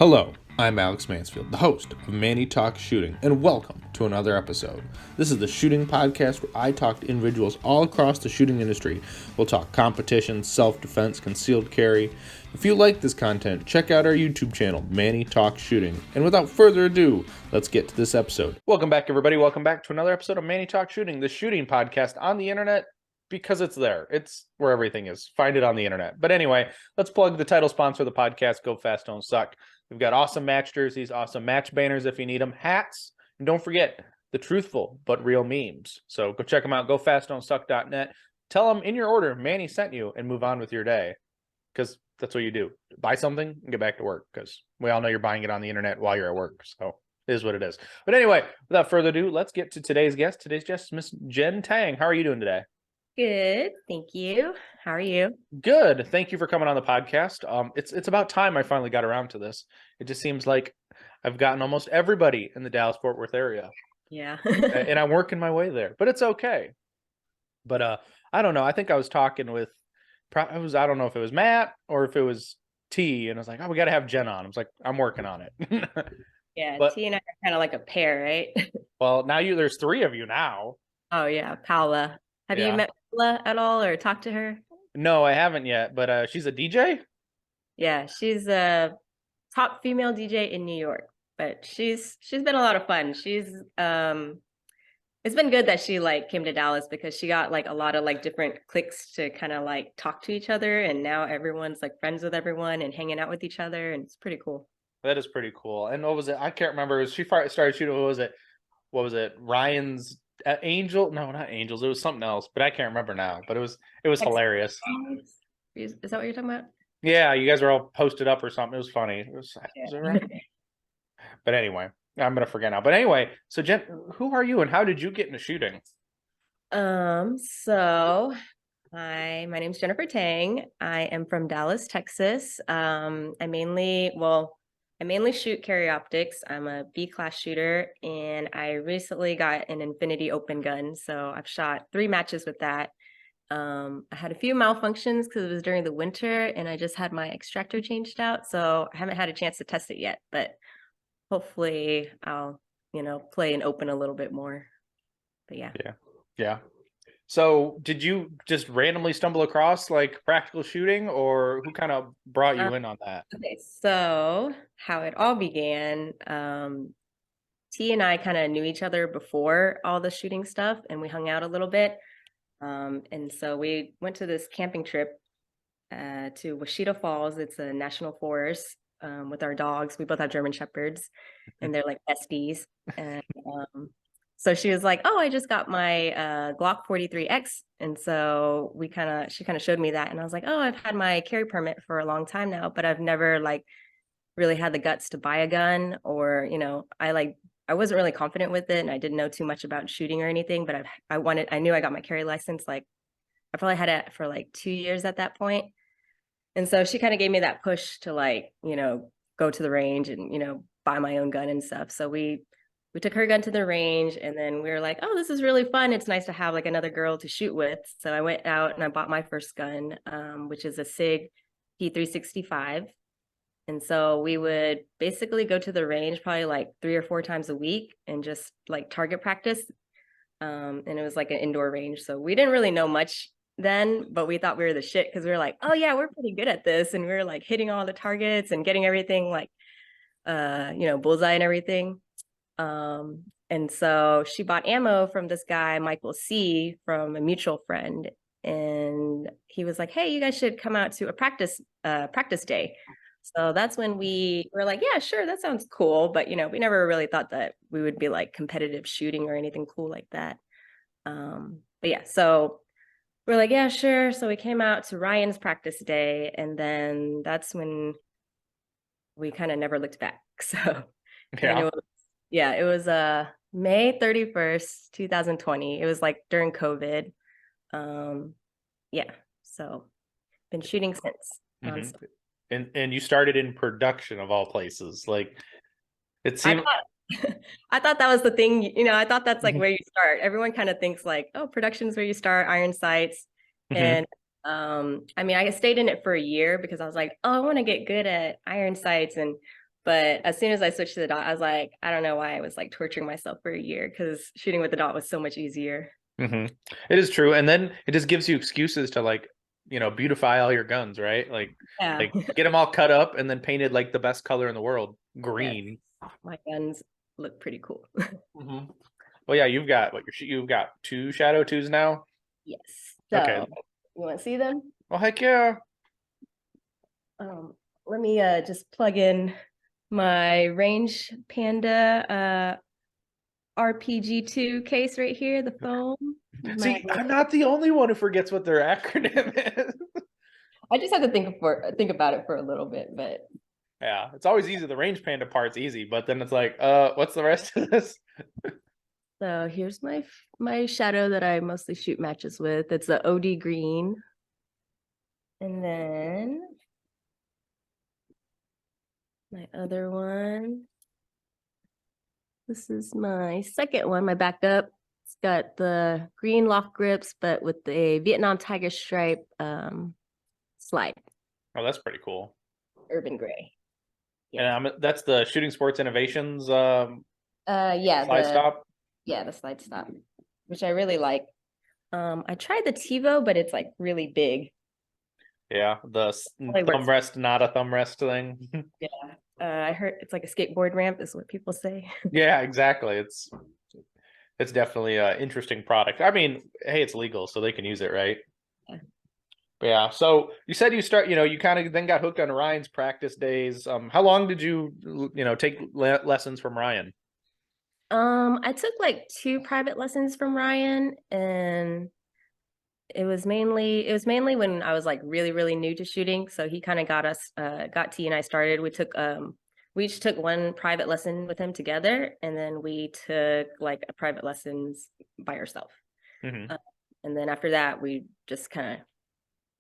Hello, I'm Alex Mansfield, the host of Manny Talks Shooting, and welcome to another episode. This is the shooting podcast where I talk to individuals all across the shooting industry. We'll talk competition, self-defense, concealed carry. If you like this content, check out our YouTube channel, Manny Talks Shooting. And without further ado, let's get to this episode. Welcome back, everybody. Welcome back to another episode of Manny Talks Shooting, the shooting podcast on the internet. Because it's there. It's where everything is. Find it on the internet. But anyway, let's plug the title sponsor of the podcast, Go Fast Don't Suck. We've got awesome match jerseys, awesome match banners if you need them, hats, and don't forget the truthful but real memes. So go check them out, gofastdon'tsuck.net. Tell them in your order, Manny sent you, and move on with your day. Because that's what you do. Buy something and get back to work. Because we all know you're buying it on the internet while you're at work. So it is what it is. But anyway, without further ado, let's get to today's guest. Today's guest is Miss Jenn Tang. How are you doing today? Good, thank you. How are you? Good. Thank you for coming on the podcast. It's about time I finally got around to this. It just seems like I've gotten almost everybody in the Dallas-Fort Worth area. Yeah. And I'm working my way there, but it's okay. But I don't know. I think I was talking with, I don't know if it was Matt or if it was T, and I was like, oh, we got to have Jenn on. I was like, I'm working on it. Yeah, But, T and I are kind of like a pair, right? well, there's three of you now. Oh yeah, Paula. Have you Yeah. met Paula at all or talked to her? No, I haven't yet, but she's a DJ? Yeah, she's a top female DJ in New York, but she's been a lot of fun. It's been good that she like came to Dallas because she got like a lot of like different cliques to kind of like talk to each other, and now everyone's like friends with everyone and hanging out with each other, and it's pretty cool. That is pretty cool. And what was it? I can't remember. She started shooting. What was it? What was it? Ryan's Angel? No, not Angels. It was something else, but I can't remember now. But it was hilarious. Is that what you're talking about? Yeah, you guys were all posted up or something. It was funny. Was it right? But anyway, I'm gonna forget now. But anyway, so Jenn, who are you and how did you get into shooting? So my name's Jennifer Tang. I am from Dallas, Texas. I mainly shoot carry optics. I'm a B-class shooter, and I recently got an Infinity open gun. So I've shot 3 matches with that. I had a few malfunctions because it was during the winter, and I just had my extractor changed out. So I haven't had a chance to test it yet, but hopefully I'll, play and open a little bit more. But yeah. Yeah. So did you just randomly stumble across like practical shooting, or who kind of brought you in on that? Okay, so how it all began, T and I kind of knew each other before all the shooting stuff, and we hung out a little bit. And so we went to this camping trip to Washita Falls. It's a national forest with our dogs. We both have German Shepherds, and they're like besties. And so she was like, "Oh, I just got my Glock 43X," and so she kind of showed me that, and I was like, "Oh, I've had my carry permit for a long time now, but I've never like really had the guts to buy a gun, or I wasn't really confident with it, and I didn't know too much about shooting or anything, but I knew I got my carry license. Like I probably had it for like 2 years at that point. And so she kind of gave me that push to like, go to the range and, buy my own gun and stuff. So we took her gun to the range, and then we were like, oh, this is really fun. It's nice to have like another girl to shoot with. So I went out and I bought my first gun, which is a SIG P365. And so we would basically go to the range probably like 3 or 4 times a week and just like target practice. And it was like an indoor range. So we didn't really know much then, but we thought we were the shit because we were like, oh yeah, we're pretty good at this. And we were like hitting all the targets and getting everything like, bullseye and everything. And so she bought ammo from this guy, Michael C, from a mutual friend. And he was like, hey, you guys should come out to a practice day. So that's when we were like, yeah, sure, that sounds cool. But, we never really thought that we would be like competitive shooting or anything cool like that. But yeah, so we're like, yeah, sure. So we came out to Ryan's practice day, and then that's when we kind of never looked back. So it was May 31st, 2020. It was like during COVID. So been shooting since. Mm-hmm. And you started in production of all places. Like it seemed I thought that was the thing, I thought that's like where you start. Everyone kind of thinks like, oh, production is where you start, iron sights. And I stayed in it for a year because I was like, oh, I want to get good at iron sights. And But as soon as I switched to the dot, I was like, I don't know why I was like torturing myself for a year because shooting with the dot was so much easier. Mm-hmm. It is true, and then it just gives you excuses to like, beautify all your guns, right? Yeah. Like get them all cut up and then painted like the best color in the world, Yes. green. My guns look pretty cool. Mm-hmm. Well, yeah, you've got two Shadow 2s now. Yes. Okay. So you want to see them? Well, heck yeah. Um, Let me just plug in my Range Panda RPG2 case right here, the phone. My, See, I'm not the only one who forgets what their acronym is. I just had to think about it for a little bit, but Yeah, it's always easy. The range panda part's easy, but then it's like, what's the rest of this? so here's my shadow that I mostly shoot matches with. It's the OD green. And then my other one. This is my second one, my backup. It's got the green lock grips, but with the Vietnam Tiger stripe slide, Oh, that's pretty cool. urban gray. And Yeah. that's the Shooting Sports Innovations Yeah, slide stop. the slide stop, which I really like. I tried the TiVo, but it's like really big. Yeah, the Probably thumb works. rest, not a thumb rest thing. Yeah. I heard it's like a skateboard ramp, is what people say. Yeah, exactly. It's definitely an interesting product. I mean, hey, it's legal, so they can use it, right? Yeah. But yeah. So you said you kind of then got hooked on Ryan's practice days. How long did you, take lessons from Ryan? I took like 2 private lessons from Ryan, and it was mainly when I was like really, really new to shooting. So he kind of got T and I started. We each took one private lesson with him together, and then we took like a private lessons by ourselves. Mm-hmm. Uh, and then after that, we just kind of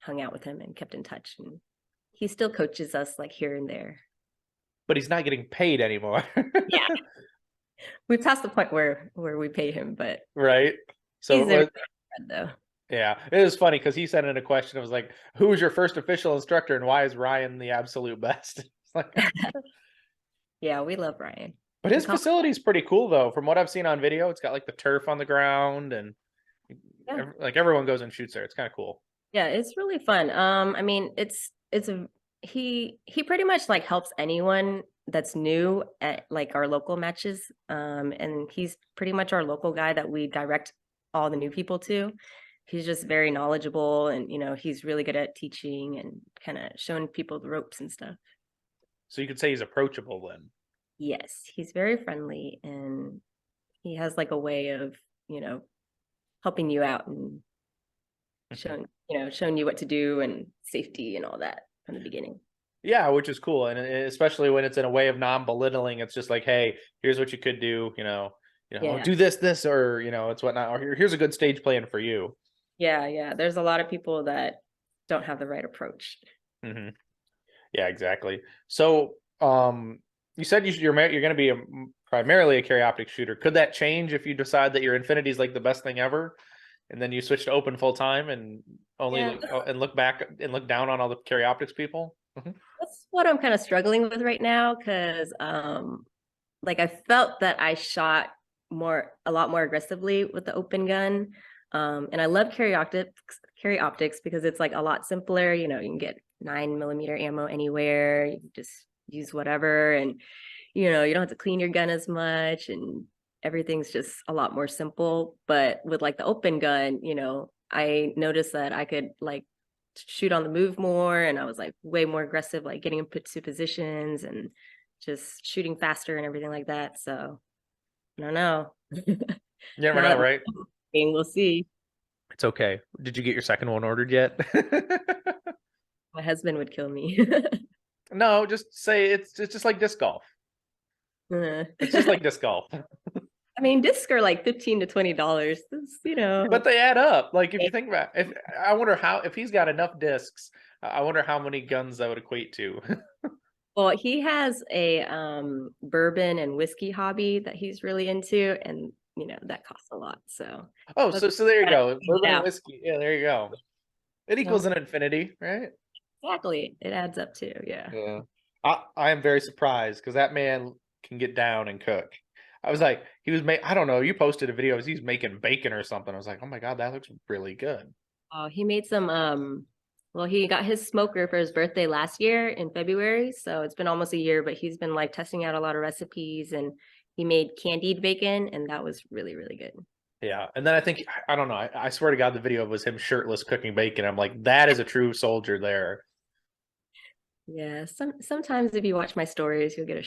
hung out with him and kept in touch. And he still coaches us like here and there. But he's not getting paid anymore. Yeah, we've passed the point where we pay him, but Right. he's a So friend though. yeah, it was funny because he sent in a question. It was like, "Who was your first official instructor, and why is Ryan the absolute best?" It's like, Yeah, we love Ryan. but We his call facility is pretty cool though. From what I've seen on video, it's got like the turf on the ground, and Yeah. like everyone goes and shoots there. It's kind of cool. Yeah, it's really fun. I mean, it's a he pretty much like helps anyone that's new at like our local matches. And he's pretty much our local guy that we direct all the new people to. He's just very knowledgeable, and he's really good at teaching and kind of showing people the ropes and stuff. So you could say he's approachable then. Yes, he's very friendly, and he has like a way of, you know, helping you out and showing you what to do and safety and all that from the beginning. Yeah, which is cool, and especially when it's in a way of non-belittling. It's just like, hey, here's what you could do. Yeah. Do this, or it's whatnot. Or here's a good stage plan for you. Yeah. There's a lot of people that don't have the right approach. Mm-hmm. Yeah, exactly. So, you said you're going to be primarily a carry optic shooter. Could that change if you decide that your Infinity is like the best thing ever, and then you switch to open full time and only Yeah, look back and look down on all the carry optics people? Mm-hmm. that's what I'm kind of struggling with right now because like I felt that I shot a lot more aggressively with the open gun. And I love carry optics because it's like a lot simpler. You can get 9mm ammo anywhere. You can just use whatever, and you don't have to clean your gun as much, and everything's just a lot more simple. But with like the open gun, I noticed that I could like shoot on the move more, and I was like way more aggressive, like getting into positions and just shooting faster and everything like that. So I don't know. You never Now know, that right? we'll see. It's okay. Did you get your second one ordered yet? My husband would kill me. No, just say it's just like disc golf. Uh, It's just like disc golf. I mean, discs are like $15 to $20. But they add up. Like if you think about it, if I wonder how if he's got enough discs, I wonder how many guns that would equate to. Well, he has a bourbon and whiskey hobby that he's really into, and that costs a lot. So Oh, that's so there you go. Bourbon and yeah, whiskey. Yeah, there you go. It equals an infinity, right? exactly. It adds up too. Yeah. Yeah. I am very surprised because that man can get down and cook. I was like, I don't know, you posted a video, he's making bacon or something. I was like, oh my God, that looks really good. Oh, he made some well, he got his smoker for his birthday last year in February, so it's been almost a year, but he's been like testing out a lot of recipes and he made candied bacon and that was really, really good. Yeah. And then I think, I don't know, I swear to God, the video was him shirtless cooking bacon. I'm like, that is a true soldier there. Yeah, sometimes if you watch my stories, you'll get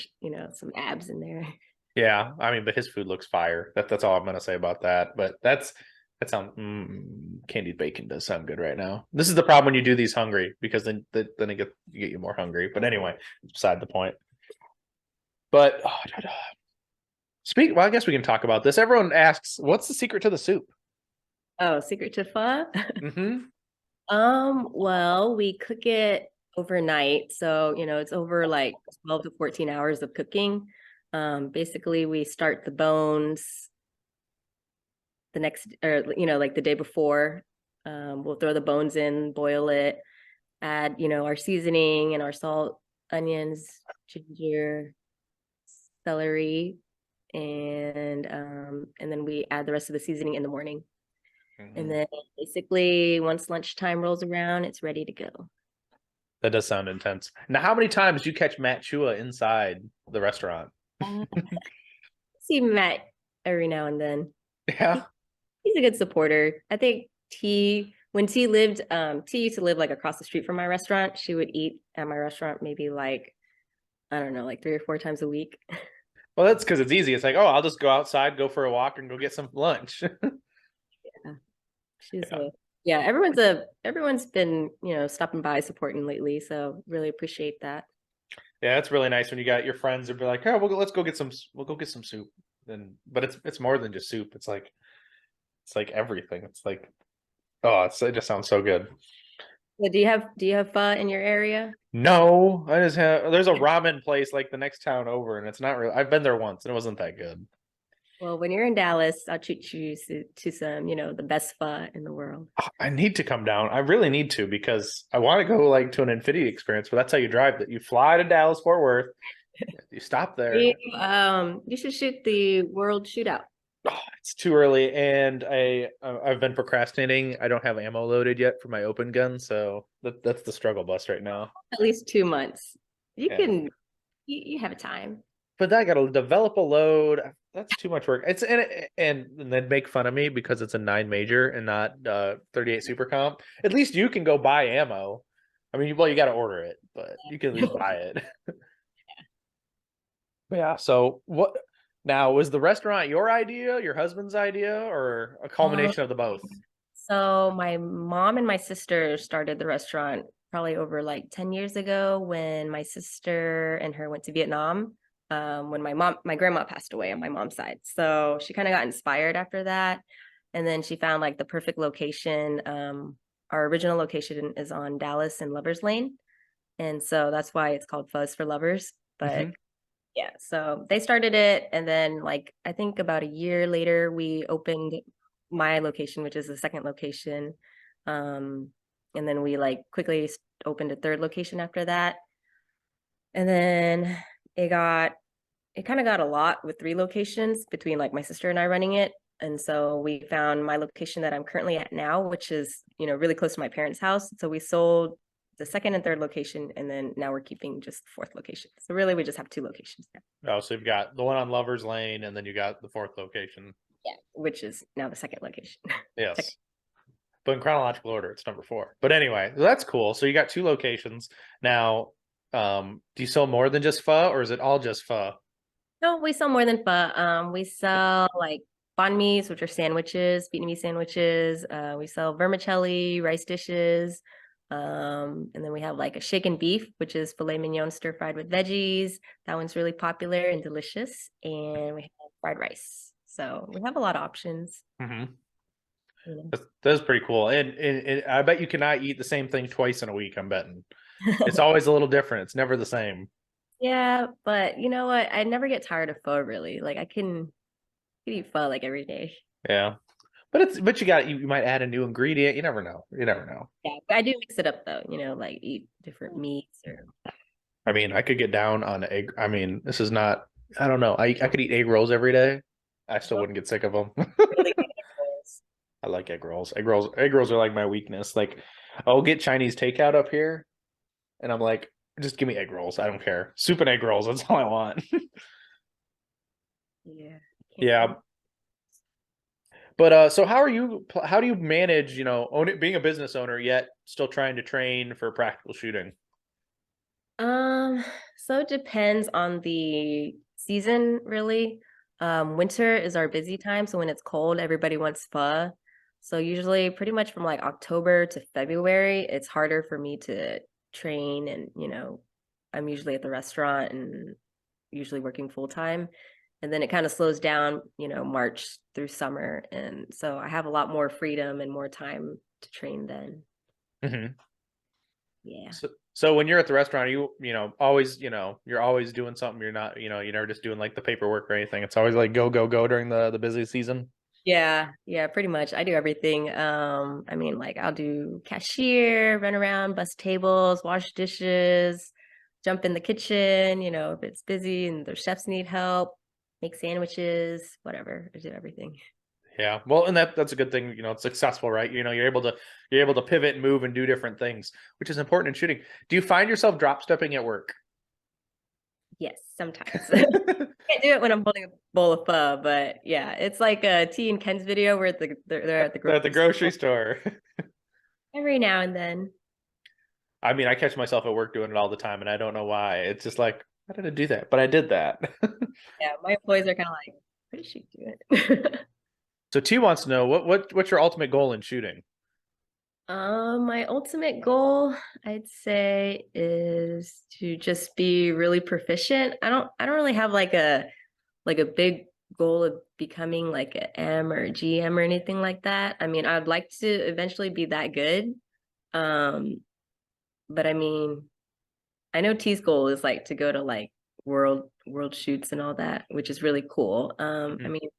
some abs in there. Yeah. I mean, but his food looks fire. That's all I'm going to say about that. But that sounds, candied bacon does sound good right now. This is the problem when you do these hungry because then you get you more hungry. But anyway, beside the point. But well, I guess we can talk about this. Everyone asks, what's the secret to the soup? Oh, secret to pho? Mm-hmm. Well, we cook it overnight. So, it's over like 12 to 14 hours of cooking. Basically we start the bones the next or like the day before. We'll throw the bones in, boil it, add, our seasoning and our salt, onions, ginger, celery, and then we add the rest of the seasoning in the morning. And then basically once lunchtime rolls around, it's ready to go. That does sound intense. Now, how many times do you catch Matt Chua inside the restaurant? See Matt every now and then. Yeah. He's a good supporter. I think when T lived, T used to live like across the street from my restaurant. She would eat at my restaurant maybe like, I don't know, like 3 or 4 times a week. Well, that's because it's easy. It's like, oh, I'll just go outside, go for a walk, and go get some lunch. Yeah. Yeah, everyone's been, stopping by supporting lately. So really appreciate that. Yeah, it's really nice when you got your friends and be like, oh, let's go get some. We'll go get some soup. But it's more than just soup. It's like everything. It's like, oh, it just sounds so good. So do you have pho in your area? No, there's a ramen place like the next town over, and it's not really. I've been there once, and it wasn't that good. Well, when you're in Dallas, I'll treat you to some, the best pho in the world. I need to come down. I really need to because I want to go like to an Infinity experience, but that's how you drive. That you fly to Dallas Fort Worth, you stop there. You should shoot the World Shootout. Oh, it's too early, and I've been procrastinating. I don't have ammo loaded yet for my open gun, so that's the struggle bus right now. At least 2 months. You Yeah. can you have time. But I got to develop a load. That's too much work. And then make fun of me because it's a 9 major and not 38 super comp. At least you can go buy ammo. I mean, well, you got to order it, but you can at least buy it. Yeah. So what? Now, was the restaurant your idea, your husband's idea, or a culmination of the both? So my mom and my sister started the restaurant probably over like 10 years ago when my sister and her went to Vietnam. When my grandma passed away on my mom's side. So she kind of got inspired after that. And then she found like the perfect location. Our original location is on Dallas and Lovers Lane. And so that's why it's called Fuzz for Lovers. But yeah, so they started it. And then like, I think about a year later, we opened my location, which is the second location. And then we like quickly opened a third location after that. And then it kind of got a lot with 3 locations between like my sister and I running it. And so we found my location that I'm currently at now, which is, really close to my parents' house. So we sold the second and third location, and then now we're keeping just the 4th location. So really we just have 2 locations now. Oh, so you've got the one on Lovers Lane, and then you got the 4th location. Yeah, which is now the 2nd location. Yes. But in chronological order, it's number 4. But anyway, so that's cool. So you got 2 locations. Now, do you sell more than just pho, or is it all just pho? No, we sell more than pho. We sell like banh mi's, which are sandwiches, Vietnamese sandwiches. We sell vermicelli, rice dishes. And then we have like a shaken beef, which is filet mignon stir fried with veggies. That one's really popular and delicious. And we have fried rice. So we have a lot of options. That's pretty cool. And I bet you cannot eat the same thing twice in a week, I'm betting. It's always a little different. It's never the same. Yeah, but you know what? I never get tired of pho really. Like I can eat pho like every day. Yeah. But you might add a new ingredient. You never know. You never know. Yeah, I do mix it up though, like eat different meats or I mean, I could get down on egg. I mean, this is not, I don't know. I could eat egg rolls every day. I still Oh, wouldn't get sick of them. really good at those. I like egg rolls. Egg rolls are like my weakness. Like, I'll get Chinese takeout up here, and I'm like, just give me egg rolls. I don't care. Soup and egg rolls. That's all I want. Yeah, can't go Yeah. wrong. But so how do you manage, being a business owner yet still trying to train for practical shooting? Um, so it depends on the season, really. Winter is our busy time, so when it's cold, everybody wants pho. So usually pretty much from like October to February, it's harder for me to train and, I'm usually at the restaurant and usually working full time. And then it kind of slows down, March through summer. And so I have a lot more freedom and more time to train then. Hmm. Yeah. So when you're at the restaurant, always, you're always doing something. You're not, you're never just doing like the paperwork or anything. It's always like go, go, go during the busy season. Yeah, pretty much. I do everything. I mean, like I'll do cashier, run around, bust tables, wash dishes, jump in the kitchen, if it's busy and the chefs need help, make sandwiches, whatever. I do everything. Yeah. Well, and that's a good thing, it's successful, right? You're able to pivot and move and do different things, which is important in shooting. Do you find yourself drop stepping at work? Yes, sometimes. Can't do it when I'm holding a bowl of pho, but yeah, it's like a T and Ken's video where they're at the At the grocery grocery store store. every now and then. I mean, I catch myself at work doing it all the time, and I don't know why. It's just like, why did I do that? But I did that. Yeah, my employees are kind of like, what is she doing? So T wants to know what's your ultimate goal in shooting? My ultimate goal, I'd say, is to just be really proficient. I don't really have like a big goal of becoming like an M or a GM or anything like that. I mean, I'd like to eventually be that good. Um, but I mean, I know T's goal is like to go to like world shoots and all that, which is really cool. I Hmm. mean,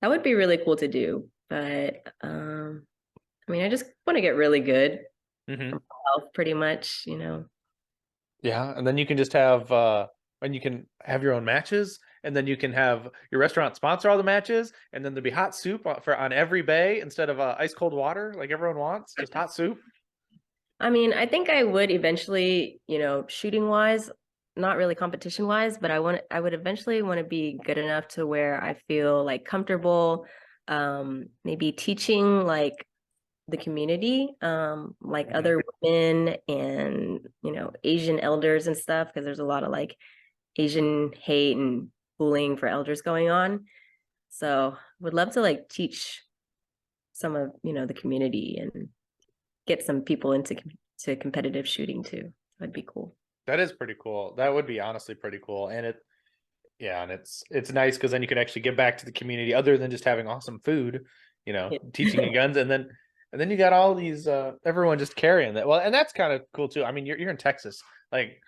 that would be really cool to do, but I mean, I just want to get really good Hmm. for myself, pretty much. Yeah, and then you can just and you can have your own matches, and then you can have your restaurant sponsor all the matches, and then there'll be hot soup on every bay instead of ice cold water like everyone wants, just hot soup. I mean, I think I would eventually, shooting wise, not really competition wise, but I would eventually want to be good enough to where I feel like comfortable, maybe teaching like the community, like Hmm. other women and, Asian elders and stuff, because there's a lot of like Asian hate and bullying for elders going on. So would love to like teach some of, the community and get some people into to competitive shooting too. That'd be cool. That is pretty cool. That would be honestly pretty cool, and yeah, and it's nice because then you can actually give back to the community other than just having awesome food, Yeah. teaching you guns, and then you got all these everyone just carrying that. Well, and that's kind of cool too. I mean, you're in Texas, like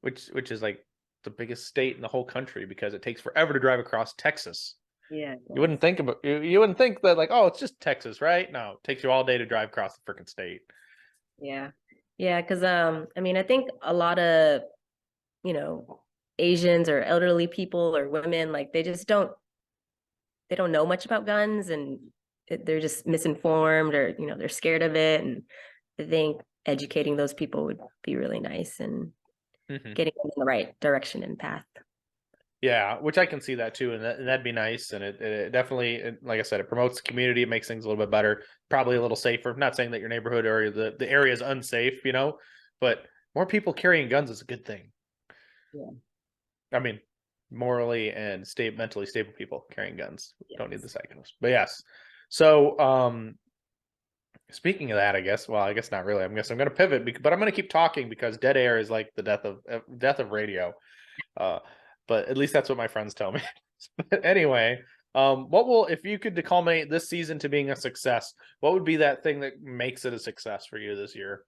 which is like the biggest state in the whole country because it takes forever to drive across Texas. Yeah, it You wouldn't does. think about you wouldn't think that like, oh, it's just Texas, right? No, it takes you all day to drive across the freaking state. Yeah. Yeah, because I mean, I think a lot of, you know, Asians or elderly people or women, like they don't know much about guns and they're just misinformed or, they're scared of it. And I think educating those people would be really nice and Hmm. getting them in the right direction and path. Yeah, which I can see that too, and that'd be nice. And it definitely, like I said, it promotes the community. It makes things a little bit better, probably a little safer. I'm not saying that your neighborhood or the area is unsafe, but more people carrying guns is a good thing. Yeah. I mean, morally and mentally stable people carrying guns don't need the Yes. psychos. But yes, so speaking of that, I guess. Well, I guess not really. I'm going to pivot, but I'm going to keep talking because dead air is like the death of radio. Uh, but at least that's what my friends tell me. Anyway, if you could culminate this season to being a success, what would be that thing that makes it a success for you this year?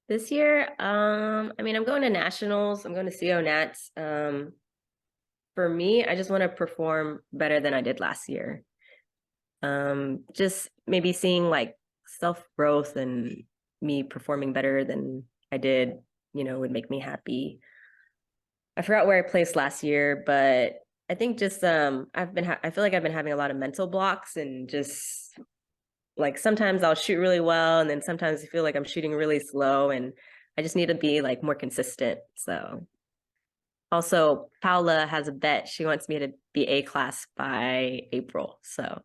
This year, I mean, I'm going to nationals. I'm going to CO Nats. For me, I just want to perform better than I did last year. Just maybe seeing like self growth and me performing better than I did, would make me happy. I forgot where I placed last year, but I think just I feel like I've been having a lot of mental blocks and just like sometimes I'll shoot really well and then sometimes I feel like I'm shooting really slow and I just need to be like more consistent. So also Paula has a bet. She wants me to be A class by April. So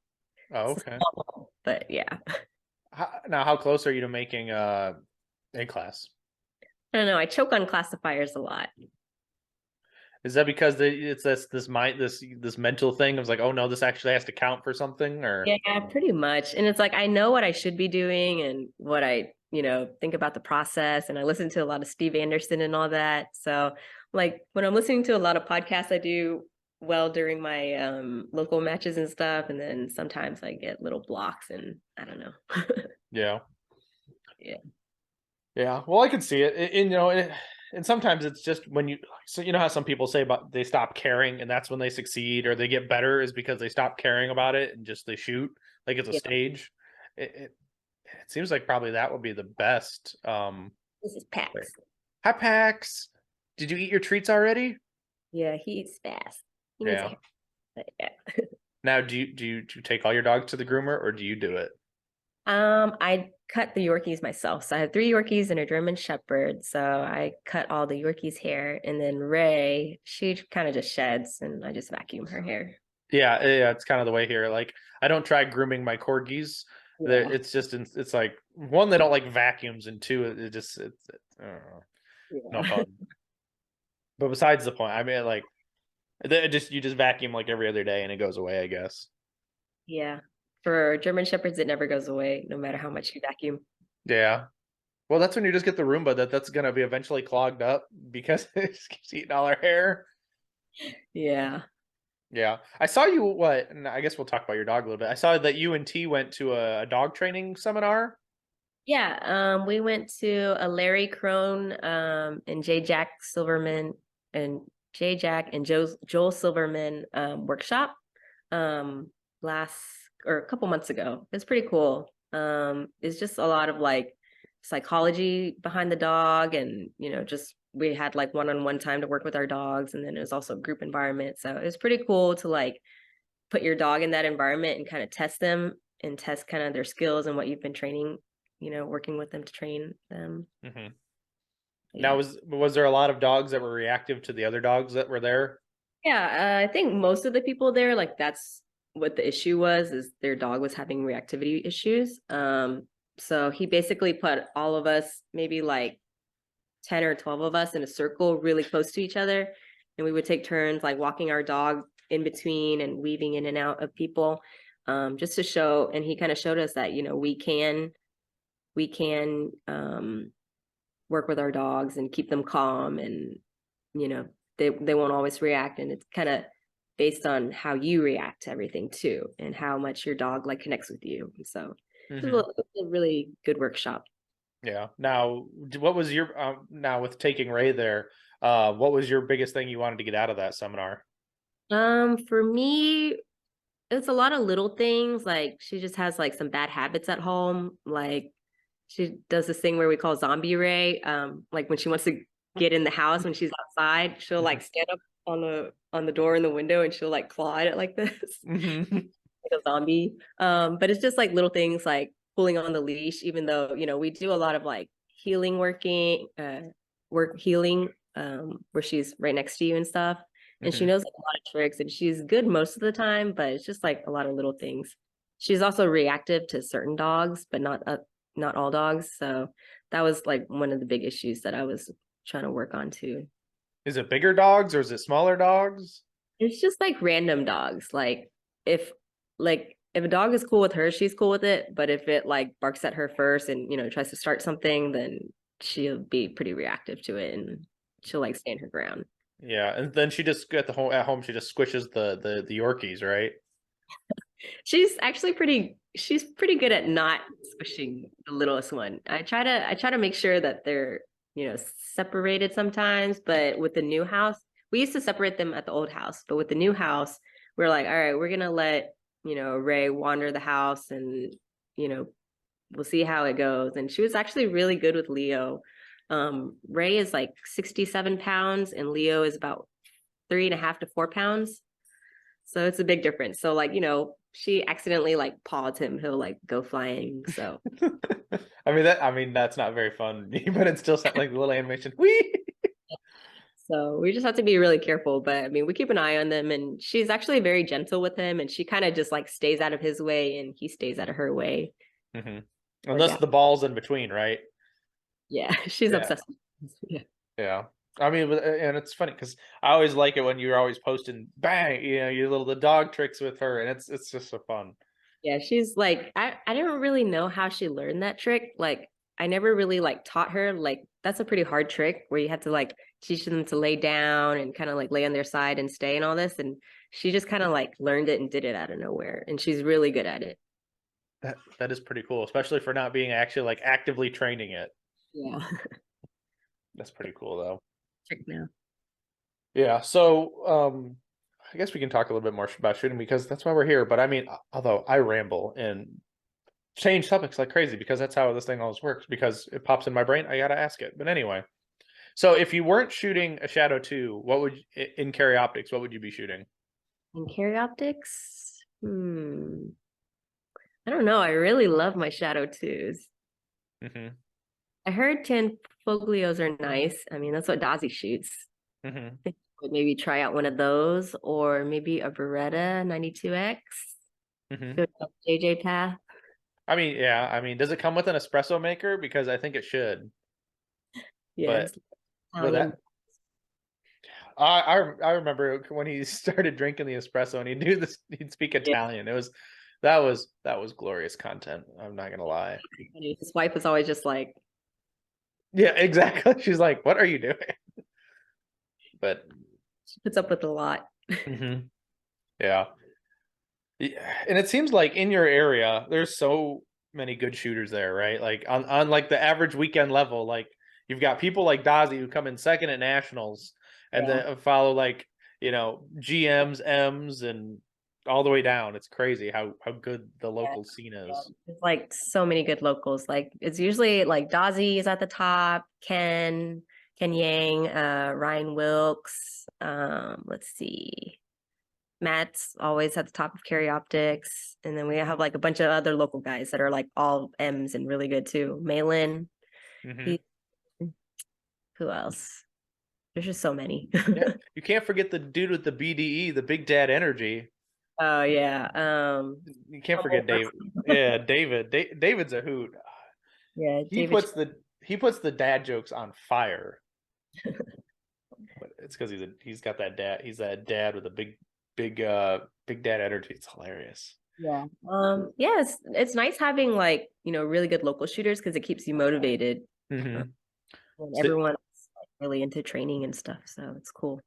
Oh, it's a okay. small goal, but yeah. Now, how close are you to making A class? I don't know. I choke on classifiers a lot. Is that because it's this mind this mental thing of like, oh no, this actually has to count for something, or Yeah, pretty much. And it's like I know what I should be doing and what I, think about the process. And I listen to a lot of Steve Anderson and all that. So like when I'm listening to a lot of podcasts, I do well during my local matches and stuff. And then sometimes I get little blocks and I don't know. yeah, Yeah. yeah. Well, I can see it, and sometimes it's just when so you know how some people say about they stop caring, and that's when they succeed or they get better is because they stop caring about it and just they shoot like it's a Yeah. stage. It seems like probably that would be the best. This is Wait. Pax. Hi, Pax. Did you eat your treats already? Yeah, he eats fast. He needs a Yeah. haircut. Yeah. Now, do you take all your dogs to the groomer or do you do it? I cut the Yorkies myself. So I have three Yorkies and a German Shepherd. So I cut all the Yorkies' hair. And then Ray, she kind of just sheds and I just vacuum her hair. Yeah, it's kind of the way here. Like, I don't try grooming my corgis. Yeah. It's just it's like one, they don't like vacuums, and two, it's I don't know, no Yeah. fun. But besides the point, I mean, like, you just vacuum like every other day and it goes away, I guess. Yeah. For German Shepherds, it never goes away, no matter how much you vacuum. Yeah. Well, that's when you just get the Roomba that's gonna be eventually clogged up because it just keeps eating all our hair. Yeah. Yeah, I saw you. What? And I guess we'll talk about your dog a little bit. I saw that you and T went to a dog training seminar. Yeah. We went to a Larry Crone and J. Jack Silverman and J. Jack and Joel Silverman workshop um last or a couple months ago. It's pretty cool. It's just a lot of like psychology behind the dog and just we had like one-on-one time to work with our dogs and then it was also a group environment. So it was pretty cool to like put your dog in that environment and kind of test them and test kind of their skills and what you've been training, working with them to train them. Hmm. Now, Yeah. was there a lot of dogs that were reactive to the other dogs that were there? Yeah, I think most of the people there, like that's what the issue was, is their dog was having reactivity issues. So he basically put all of us, maybe like 10 or 12 of us in a circle really close to each other. And we would take turns like walking our dog in between and weaving in and out of people, just to show, and he kind of showed us that, we can work with our dogs and keep them calm and you know they won't always react and it's kind of based on how you react to everything too and how much your dog like connects with you so it Hmm. was a really good workshop. Yeah. Now, what was your now with taking Ray there? What was your biggest thing you wanted to get out of that seminar? For me it's a lot of little things like she just has like some bad habits at home like she does this thing where we call zombie Ray. Like when she wants to get in the house when she's outside, she'll like stand up on the door in the window and she'll like claw at it like this, Hmm. like a zombie. But it's just like little things like pulling on the leash, even though, we do a lot of like healing work healing, where she's right next to you and stuff. And she Hmm. knows like, a lot of tricks and she's good most of the time, but it's just like a lot of little things. She's also reactive to certain dogs, but not all dogs. So that was like one of the big issues that I was trying to work on too. Is it bigger dogs or is it smaller dogs? It's just like random dogs. If if a dog is cool with her, she's cool with it. But if it like barks at her first and tries to start something, then she'll be pretty reactive to it and she'll like stand her ground. Yeah, and then she just at home she just squishes the Yorkies, right? She's pretty good at not squishing the littlest one. I try to make sure that they're, separated sometimes, but with the new house, we used to separate them at the old house, but with the new house, we're like, all right, we're gonna let, Ray wander the house and, you know, we'll see how it goes. And she was actually really good with Leo. Ray is like 67 pounds and Leo is about 3.5 to 4 pounds. So it's a big difference. So like, she accidentally like pawed him, he'll like go flying. So I mean that's not very fun, but it still sounds like the little animation. Whee! so we just have to be really careful. But I mean, we keep an eye on them and she's actually very gentle with him and she kind of just like stays out of his way and he stays out of her way. Mm-hmm. Work Unless out. the ball's in between, right? Yeah, she's Yeah. obsessed. Yeah. Yeah. I mean, and it's funny because I always like it when you're always posting bang, your little the dog tricks with her, and it's just so fun. Yeah, she's like, I didn't really know how she learned that trick. Like, I never really like taught her. Like, that's a pretty hard trick where you have to like teach them to lay down and kind of like lay on their side and stay and all this. And she just kind of like learned it and did it out of nowhere. And she's really good at it. That is pretty cool, especially for not being actually like actively training it. Yeah. That's pretty cool though. Trick now. Yeah. So I guess we can talk a little bit more about shooting because that's why we're here. But I mean, although I ramble and change topics like crazy because that's how this thing always works because it pops in my brain. I gotta ask it. But anyway, so if you weren't shooting a Shadow 2, what would in carry optics, what would you be shooting? And carry optics? I don't know. I really love my Shadow 2s. Mm-hmm. I heard 10 Foglios are nice. I mean, that's what Dazzy shoots. Mm-hmm. I think I would maybe try out one of those or maybe a Beretta 92X. Mm-hmm. Go down JJ path. I mean, yeah. I mean, does it come with an espresso maker? Because I think it should. But Yes. but Italian. I remember when he started drinking the espresso and he knew this, he'd speak Yeah. Italian. That was glorious content. I'm not gonna lie. His wife was always just like, Yeah, exactly. She's like, "What are you doing?" But she puts up with a lot. mhm. Yeah. Yeah, and it seems like in your area, there's so many good shooters there, right? Like on like the average weekend level, like you've got people like Dazzy who come in second at nationals, and Yeah. then follow like GMs, M's, and all the way down. It's crazy how good the Yeah. local scene Yeah. is. There's like so many good locals. Like it's usually like Dazzy is at the top, Ken Yang, Ryan Wilkes. Let's see. Matt's always at the top of Carry Optics. And then we have like a bunch of other local guys that are like all M's and really good too. Malin. Hmm. He, who else? There's just so many. Yeah, you can't forget the dude with the BDE, the Big Dad Energy. Oh yeah. You can't forget David. Yeah, David. David's a hoot. Yeah, He David. puts the dad jokes on fire. But it's because he's got that dad. He's that dad with a big dad energy. It's hilarious. Yeah. Yeah, it's nice having like, really good local shooters because it keeps you motivated. Hmm. And So, everyone's like really into training and stuff. So it's cool.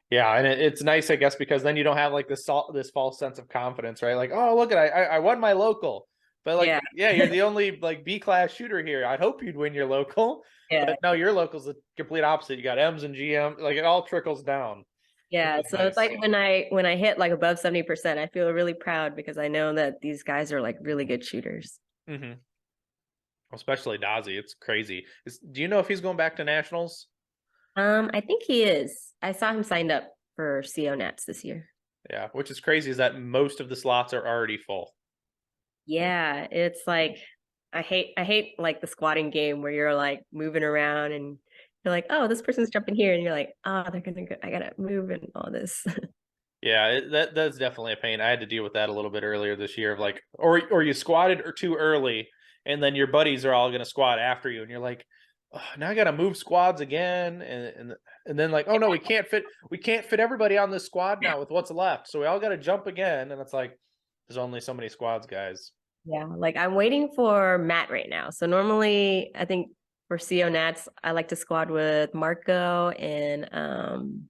yeah, and it's nice, I guess, because then you don't have like this false sense of confidence, right? Like, oh, look at I won my local, but like, Yeah. yeah, you're the only like B class shooter here. I'd hope you'd win your local, Yeah. but no, your local's the complete opposite. You got M's and GM, like it all trickles down, which Yeah. is So it's nice. like when I hit like above 70%, I feel really proud because I know that these guys are like really good shooters. Hmm. Especially Dazzy, it's crazy. Do you know if he's going back to nationals? I think he is. I saw him signed up for CO Nats this year. Yeah, which is crazy is that most of the slots are already full. Yeah, it's like I hate like the squatting game where you're like moving around and you're like, oh, this person's jumping here, and you're like, oh, they're gonna go, I gotta move and all this. Yeah, that's definitely a pain. I had to deal with that a little bit earlier this year of like, or you squatted or too early, and then your buddies are all gonna squat after you, and you're like, oh, now I gotta move squads again, and then like, oh no, we can't fit everybody on this squad now with what's left, so we all gotta jump again, and it's like, there's only so many squads, guys. Yeah, like I'm waiting for Matt right now. So normally I think for CO Nats, I like to squad with Marco and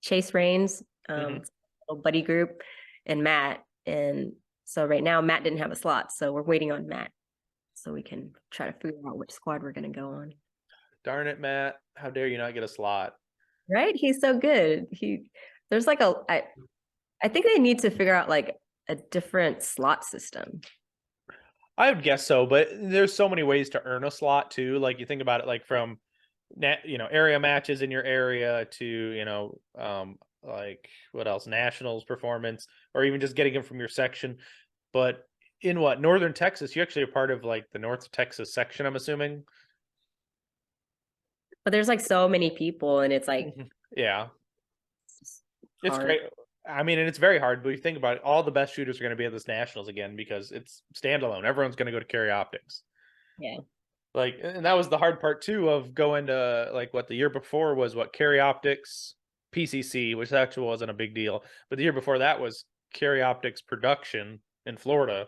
Chase Rains, Hmm. it's a little buddy group, and Matt. And so right now Matt didn't have a slot, so we're waiting on Matt so we can try to figure out which squad we're gonna go on. Darn it, Matt! How dare you not get a slot? Right? He's so good. There's like I think they need to figure out like a different slot system. I would guess so, but there's so many ways to earn a slot too. Like you think about it, like from area matches in your area to like what else, nationals performance, or even just getting them from your section. But in what, northern Texas, you actually are part of like the North Texas section, I'm assuming. But there's like so many people, and it's like Yeah, it's just it's hard. great. I mean, and it's very hard, but you think about it, all the best shooters are going to be at this nationals again because it's standalone. Everyone's going to go to carry optics. Yeah. Like, and that was the hard part too of going to like what the year before was what, carry optics, PCC, which actually wasn't a big deal, but the year before that was carry optics production in Florida.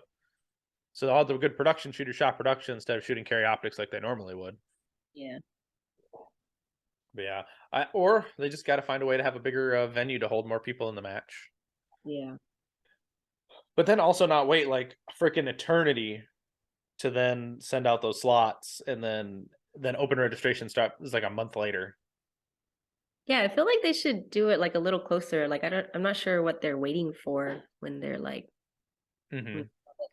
So all the good production shooters shot production instead of shooting carry optics like they normally would. Yeah. But yeah, or they just got to find a way to have a bigger venue to hold more people in the match. Yeah. But then also not wait like a freaking eternity to then send out those slots, and then open registration start is like a month later. Yeah, I feel like they should do it like a little closer. Like I'm not sure what they're waiting for when they're Mm-hmm.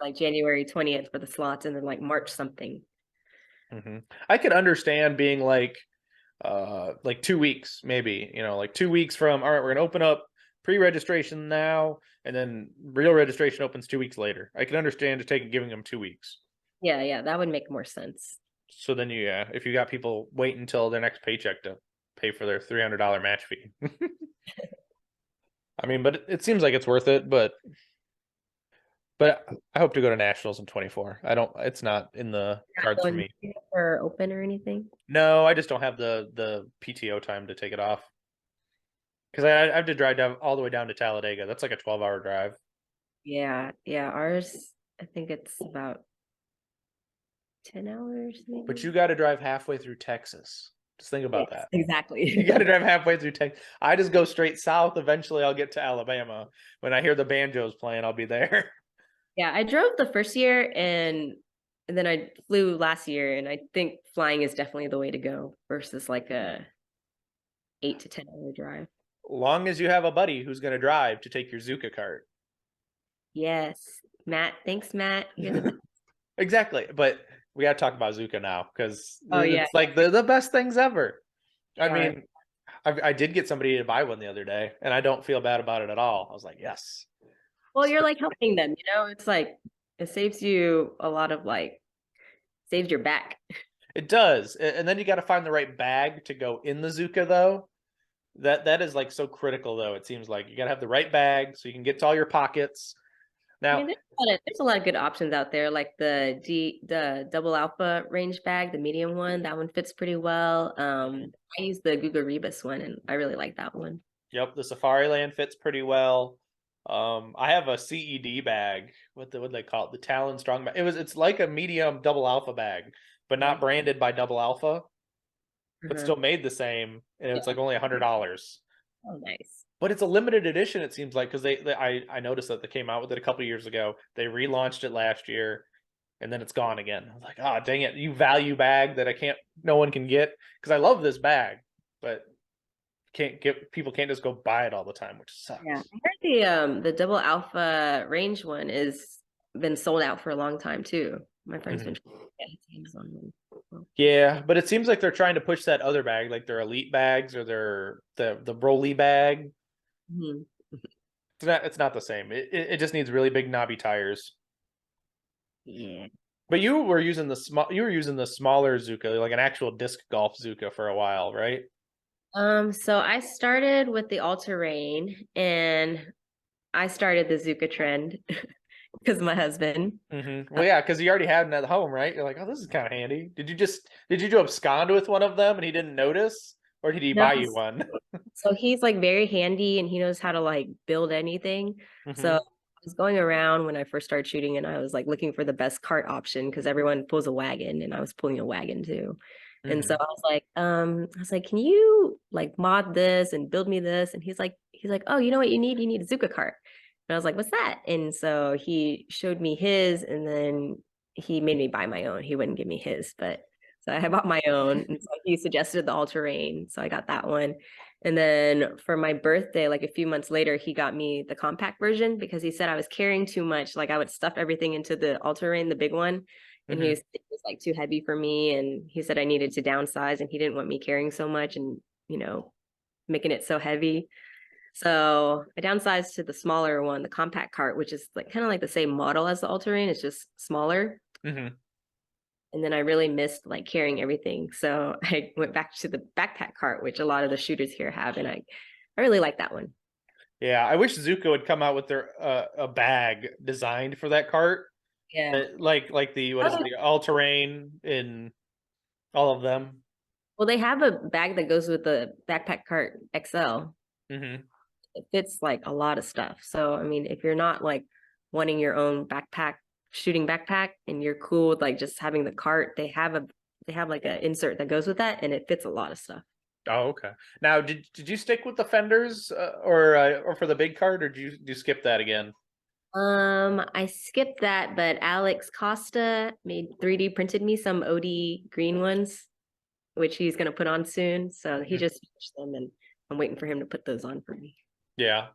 like January 20th for the slots and then like March something. Mm-hmm. I could understand being like 2 weeks, maybe, like 2 weeks from, all right, we're gonna open up pre-registration now, and then real registration opens 2 weeks later. I can understand giving them 2 weeks. Yeah, yeah, that would make more sense. So then if you got people wait until their next paycheck to pay for their $300 match fee. I mean, but it seems like it's worth it, but I hope to go to nationals in 24. It's not in the cards for me. Or open or anything. No, I just don't have the PTO time to take it off. Because I have to drive down all the way down to Talladega. That's like a 12-hour drive. Yeah, yeah. Ours, I think it's about 10 hours, maybe. But you got to drive halfway through Texas. Just think about that. Exactly. You got to drive halfway through Texas. I just go straight south. Eventually, I'll get to Alabama. When I hear the banjos playing, I'll be there. Yeah, I drove the first year and then I flew last year, and I think flying is definitely the way to go versus like a 8 to 10 hour drive. Long as you have a buddy who's going to drive to take your Zuka cart. Yes. Matt. Thanks, Matt. You're the best. Exactly. But we got to talk about Zuka now because Oh, yeah. it's like the best things ever. I All right. mean, I did get somebody to buy one the other day, and I don't feel bad about it at all. I was like, yes. Well, you're like helping them, it's like it saves you a lot of saves your back. It does. And then you got to find the right bag to go in the Zuka, though. That is like so critical, though. It seems like you got to have the right bag so you can get to all your pockets. I Now, mean, there's a lot of good options out there, like the double alpha range bag, the medium one. That one fits pretty well. I use the Guga Rebus one, and I really like that one. yep, the Safari Land fits pretty well. I have a CED bag. What they call it? The Talon Strong bag. It's like a medium double alpha bag, but not branded by Double Alpha, but still made the same. And it's like only $100. Oh, nice. But it's a limited edition, it seems like, because I noticed that they came out with it a couple years ago. They relaunched it last year, and then it's gone again. I was like, oh, dang it, you value bag that no one can get, because I love this bag, but people can't just go buy it all the time, which sucks. Yeah, I heard the double alpha range one is been sold out for a long time too. My friend's been trying to get his hands on one. Yeah, but it seems like they're trying to push that other bag, like their elite bags or the Broly bag. Mm-hmm. It's not the same. It just needs really big knobby tires. Yeah. But you were using the smaller Zuka, like an actual disc golf Zuka for a while, right? So I started with the all-terrain, and I started the Zuka trend because of my husband. Mm-hmm. Well, yeah, because you already had one at home, right? You're like, oh, this is kind of handy. Did you abscond with one of them and he didn't notice, or did he buy you one? So he's like very handy, and he knows how to like build anything. So I was going around when I first started shooting, and I was like looking for the best cart option because everyone pulls a wagon, and I was pulling a wagon too. And so I was like, can you like mod this and build me this? And he's like, oh, you know what you need? You need a Zuka cart. And I was like, what's that? And so he showed me his, and then he made me buy my own. He wouldn't give me his, but so I bought my own. And so he suggested the all-terrain. So I got that one. And then for my birthday, like a few months later, he got me the compact version because he said I was carrying too much. Like I would stuff everything into the all-terrain, the big one, and Hmm. it was like too heavy for me. And he said I needed to downsize, and he didn't want me carrying so much and making it so heavy. So I downsized to the smaller one, the compact cart, which is like kind of like the same model as the all-terrain. It's just smaller. Hmm. And then I really missed like carrying everything. So I went back to the backpack cart, which a lot of the shooters here have. And I really like that one. Yeah, I wish Zuko would come out with their a bag designed for that cart. Yeah. Like the what is it, the all terrain in all of them. Well, they have a bag that goes with the backpack cart XL. Hmm. It fits like a lot of stuff. So, I mean, if you're not like wanting your own backpack, shooting backpack, and you're cool with like just having the cart, they have like an insert that goes with that, and it fits a lot of stuff. Oh, okay. Now, did you stick with the fenders or for the big cart, or did you skip that again? I skipped that, but Alex Costa made 3D printed me some OD green ones, which he's gonna put on soon. So he Mhm. just finished them, and I'm waiting for him to put those on for me. Yeah,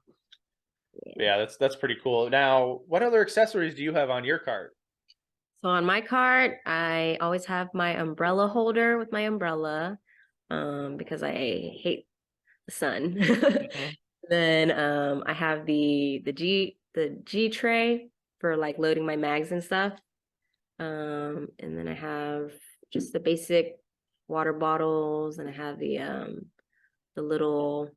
Yeah. yeah, that's pretty cool. Now, what other accessories do you have on your cart? So on my cart, I always have my umbrella holder with my umbrella, because I hate the sun. Hmm. Then I have the G tray for like loading my mags and stuff. And then I have just the basic water bottles, and I have the little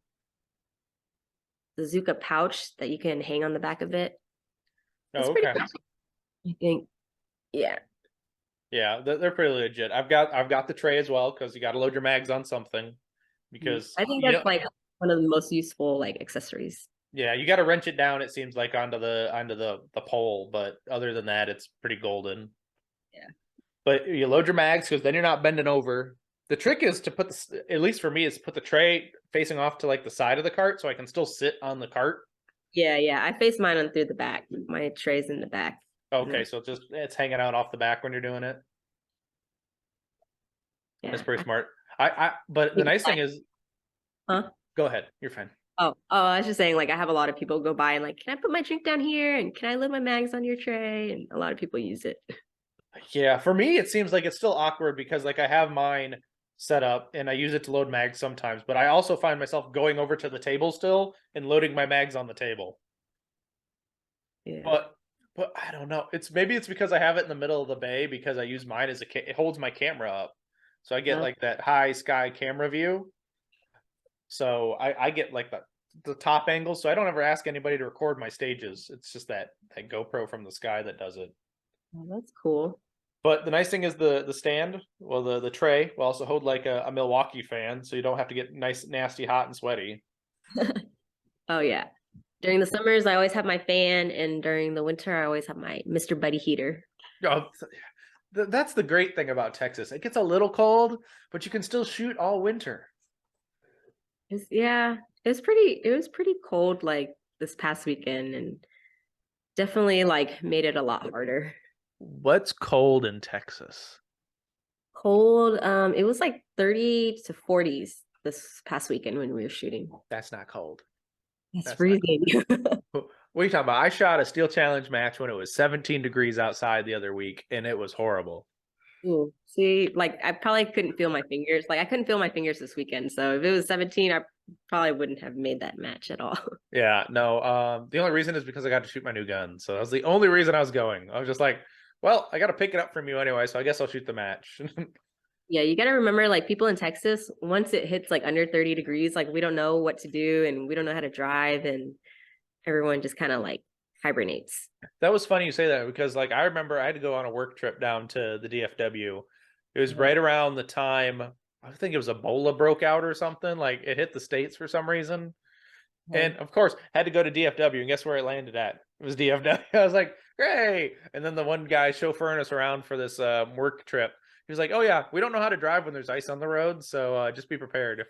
Zuka pouch that you can hang on the back of it. It's Oh, pretty okay. good, I think. Yeah. Yeah, they're pretty legit. I've got the tray as well because you got to load your mags on something because I think you that's know like one of the most useful like accessories. yeah, you got to wrench it down. It seems like onto the pole, but other than that, it's pretty golden. Yeah. But you load your mags because then you're not bending over. The trick is to put at least for me, is to put the tray facing off to like the side of the cart so I can still sit on the cart. Yeah, yeah. I face mine on through the back. My tray's in the back. And Okay, then so it's hanging out off the back when you're doing it. That's yeah. pretty smart. But the nice thing is, Huh? go ahead, you're fine. Oh, I was just saying, like, I have a lot of people go by and like, can I put my drink down here? And can I load my mags on your tray? And a lot of people use it. Yeah, for me, it seems like it's still awkward because like I have mine set up and I use it to load mags sometimes, but I also find myself going over to the table still and loading my mags on the table. Yeah. But but I don't know. It's because I have it in the middle of the bay because I use mine as it holds my camera up, so I get Uh, like that high sky camera view. So I get like the top angle, so I don't ever ask anybody to record my stages. It's just that GoPro from the sky that does it. oh, that's cool. But the nice thing is the stand, well the tray will also hold like a Milwaukee fan, so you don't have to get nice, nasty, hot, and sweaty. Oh yeah. During the summers, I always have my fan, and during the winter, I always have my Mr. Buddy heater. Oh, that's the great thing about Texas. It gets a little cold, but you can still shoot all winter. Yeah, it was pretty cold like this past weekend, and definitely like made it a lot harder. What's cold in Texas? Cold, it was like 30 to 40s this past weekend when we were shooting. That's not cold. It's That's not freezing. cold. What are you talking about? I shot a steel challenge match when it was 17 degrees outside the other week, and it was horrible. Ooh, see, like I probably couldn't feel my fingers. Like I couldn't feel my fingers this weekend. So if it was 17, I probably wouldn't have made that match at all. Yeah, no. The only reason is because I got to shoot my new gun, so that was the only reason I was going. I was just like, well, I got to pick it up from you anyway, so I guess I'll shoot the match. Yeah, you got to remember, like people in Texas, once it hits like under 30 degrees, like we don't know what to do and we don't know how to drive, and everyone just kind of like hibernates. That was funny you say that because like I remember I had to go on a work trip down to the DFW. It was Uh-huh. right around the time I think it was Ebola broke out or something. Like it hit the states for some reason, Uh-huh. and of course had to go to DFW. And guess where it landed at? It was DFW. I was like, great. And then the one guy chauffeuring us around for this work trip, he was like, oh yeah, we don't know how to drive when there's ice on the road, so just be prepared if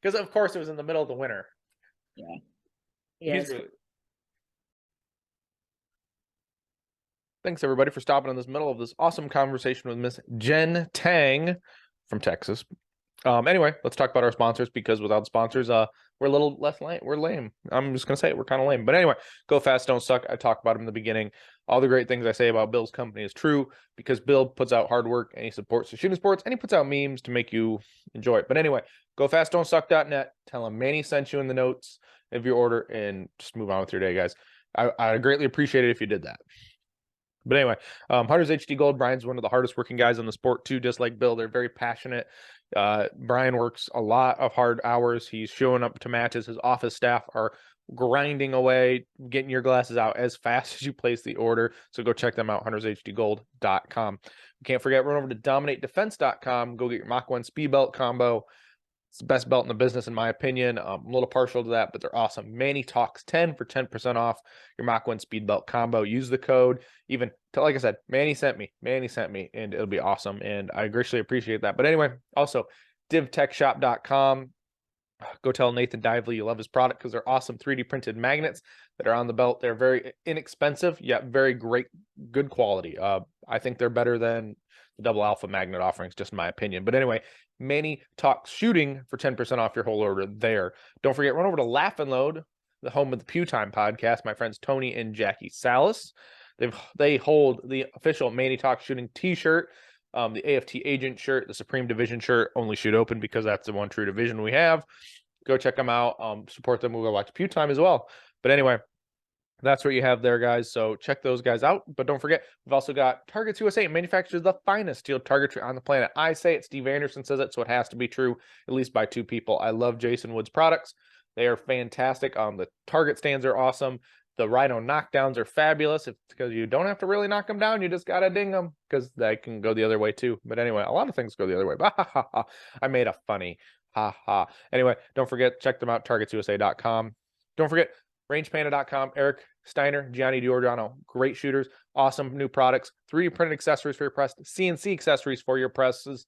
because of course it was in the middle of the winter. Yeah. He's Yes. really Thanks everybody for stopping in this middle of this awesome conversation with Miss Jenn Tang from Texas. Anyway, let's talk about our sponsors, because without sponsors, we're a little less lame. We're lame. I'm just gonna say it. We're kind of lame. But anyway, Go Fast, Don't Suck. I talked about him in the beginning. All the great things I say about Bill's company is true, because Bill puts out hard work and he supports the shooting sports, and he puts out memes to make you enjoy it. But anyway, GoFastDon'tSuck.net. Tell him Manny sent you in the notes of your order, and just move on with your day, guys. I greatly appreciate it if you did that. But anyway, Hunters HD Gold. Brian's one of the hardest working guys in the sport too, just like Bill. They're very passionate. Brian works a lot of hard hours. He's showing up to matches. His office staff are grinding away, getting your glasses out as fast as you place the order. So go check them out, huntershdgold.com. You can't forget, run over to dominatedefense.com. Go get your Mach 1 speed belt combo. It's the best belt in the business, in my opinion. I'm a little partial to that, but they're awesome. Manny Talks 10 for 10% off your Mach 1 speed belt combo. Use the code. Even, like I said, Manny sent me, and it'll be awesome. And I greatly appreciate that. But anyway, also, divtechshop.com. Go tell Nathan Dively you love his product, because they're awesome 3D printed magnets that are on the belt. They're very inexpensive, yet very good quality. I think they're better than the double alpha magnet offerings, just in my opinion. But anyway, Manny Talks Shooting for 10% off your whole order there. Don't forget, run over to Laugh and Load, the home of the Pew Time podcast. My friends Tony and Jackie Salas. They hold the official Manny Talks Shooting t-shirt, the AFT agent shirt, the Supreme Division shirt. Only shoot open, because that's the one true division we have. Go check them out. Support them. We'll go watch Pew Time as well. But anyway, that's what you have there, guys. So check those guys out. But don't forget, we've also got Targets USA, manufactures the finest steel targetry on the planet. I say it, Steve Anderson says it, so it has to be true, at least by two people. I love Jason Wood's products. They are fantastic. The target stands are awesome. The Rhino knockdowns are fabulous, because you don't have to really knock them down. You just got to ding them, because they can go the other way too. But anyway, a lot of things go the other way. I made a funny ha. Anyway, don't forget, check them out, targetsusa.com. Don't forget, rangepanda.com. Eric Steiner, Gianni Giordano, great shooters, awesome new products, 3D printed accessories for your press, CNC accessories for your presses,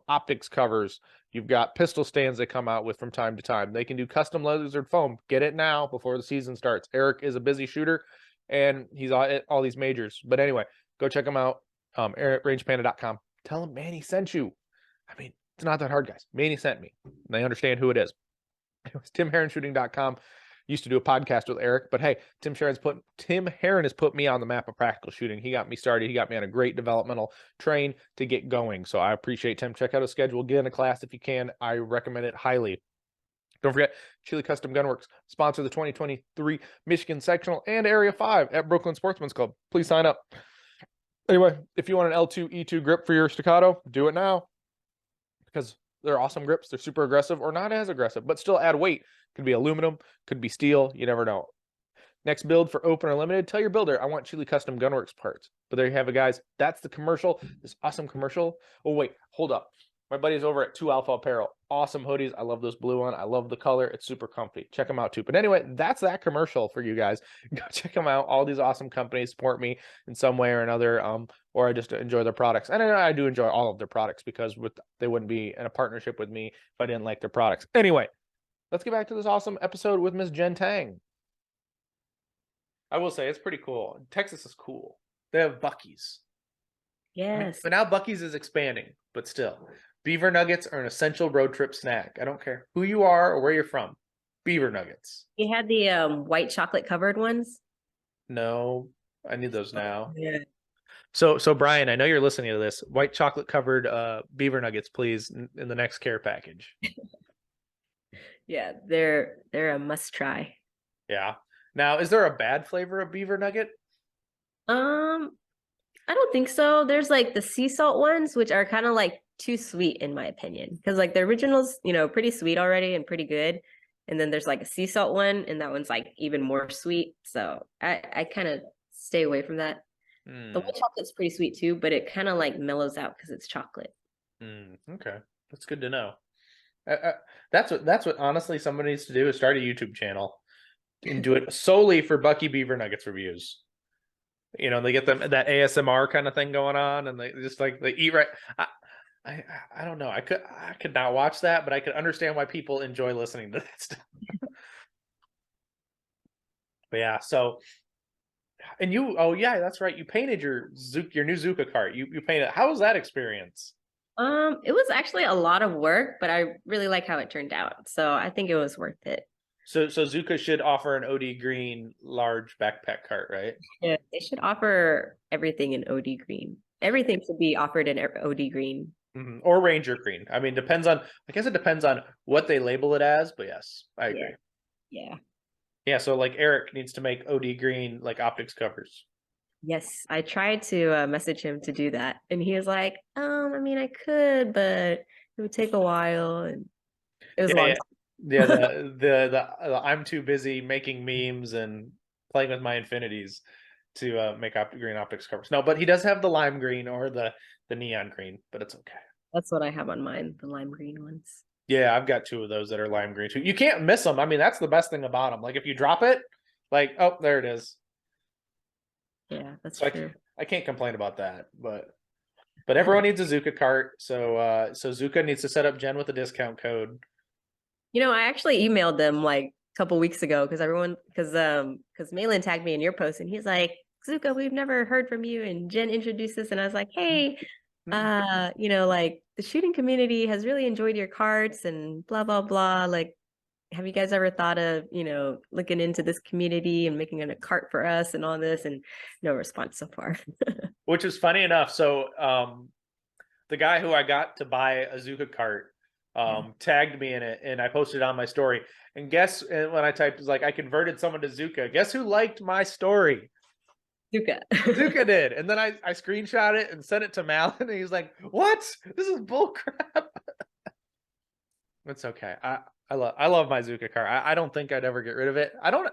optics covers. You've got pistol stands they come out with from time to time. They can do custom lasered foam. Get it now before the season starts. Eric is a busy shooter, and he's at all these majors. But anyway, go check him out, rangepanda.com. Tell him Manny sent you. I mean, it's not that hard, guys. Manny sent me. They understand who it is. It was TimHeronShooting.com. Used to do a podcast with Eric, but hey, Tim Heron has put me on the map of practical shooting. He got me started. He got me on a great developmental train to get going. So I appreciate Tim. Check out his schedule. Get in a class if you can. I recommend it highly. Don't forget, Chili Custom Gunworks sponsor the 2023 Michigan Sectional and Area 5 at Brooklyn Sportsman's Club. Please sign up. Anyway, if you want an L2 E2 grip for your staccato, do it now, because they're awesome grips. They're super aggressive, or not as aggressive, but still add weight. Could be aluminum, could be steel. You never know. Next build for open or limited, tell your builder, I want Chili Custom Gunworks parts. But there you have it, guys. That's the commercial, this awesome commercial. Oh, wait, hold up. My buddy's over at 2 Alpha Apparel. Awesome hoodies. I love this blue one. I love the color. It's super comfy. Check them out too. But anyway, that's that commercial for you guys. Go check them out. All these awesome companies support me in some way or another, or I just enjoy their products. And I do enjoy all of their products, because they wouldn't be in a partnership with me if I didn't like their products. Anyway, let's get back to this awesome episode with Miss Jenn Tang. I will say, it's pretty cool. Texas is cool. They have Buc-ee's. Yes. But now Buc-ee's is expanding, but still. Beaver nuggets are an essential road trip snack. I don't care who you are or where you're from. Beaver nuggets. You had the white chocolate covered ones? No, I need those now. Yeah. So Brian, I know you're listening to this. White chocolate covered beaver nuggets, please, in the next care package. Yeah, they're a must try. Yeah. Now, is there a bad flavor of beaver nugget? I don't think so. There's like the sea salt ones, which are kind of like too sweet in my opinion, because like the original's, pretty sweet already and pretty good. And then there's like a sea salt one, and that one's like even more sweet. So I kind of stay away from that. The white chocolate's pretty sweet too, but it kind of like mellows out because it's chocolate. Okay, that's good to know. That's what honestly somebody needs to do, is start a YouTube channel and do it solely for Bucky Beaver Nuggets reviews. They get them that ASMR kind of thing going on, and they just like they eat right. I don't know. I could not watch that, but I could understand why people enjoy listening to that stuff. But yeah, so, and you, oh yeah, that's right. You painted your new Zuka cart. You painted. How was that experience? It was actually a lot of work, but I really like how it turned out. So I think it was worth it. So Zuka should offer an OD green large backpack cart, right? Yeah, they should offer everything in OD green. Everything should be offered in OD green. Or Ranger green. I mean, depends on. I guess it depends on what they label it as, but yes, I Yeah. agree. Yeah. Yeah, so like Eric needs to make OD green like optics covers. Yes, I tried to message him to do that, and he was like, I mean, I could, but it would take a while, and it was a Yeah, long yeah, yeah. time. The I'm too busy making memes and playing with my infinities to make green optics covers. No, but he does have the lime green or the neon green, but it's okay. That's what I have on mine, the lime green ones. Yeah, I've got two of those that are lime green too. You can't miss them. I mean, that's the best thing about them. Like if you drop it, like oh, there it is. Yeah, that's So true. I can't complain about that. But everyone needs a Zuka cart, so Zuka needs to set up Jenn with a discount code. I actually emailed them like a couple weeks ago because Malin tagged me in your post, and he's like, Zuka, we've never heard from you, and Jen introduced us, and I was like, hey, like the shooting community has really enjoyed your carts and blah blah blah. Like, have you guys ever thought of, looking into this community and making a cart for us and all this? And no response so far. Which is funny enough. So the guy who I got to buy a Zuka cart Yeah. tagged me in it, and I posted it on my story. And guess when I typed like I converted someone to Zuka. Guess who liked my story? Zuka. Zuka did, and then I screenshot it and sent it to Malin, and he's like, "What? This is bullcrap." It's okay. I love my Zuka cart. I don't think I'd ever get rid of it. I don't,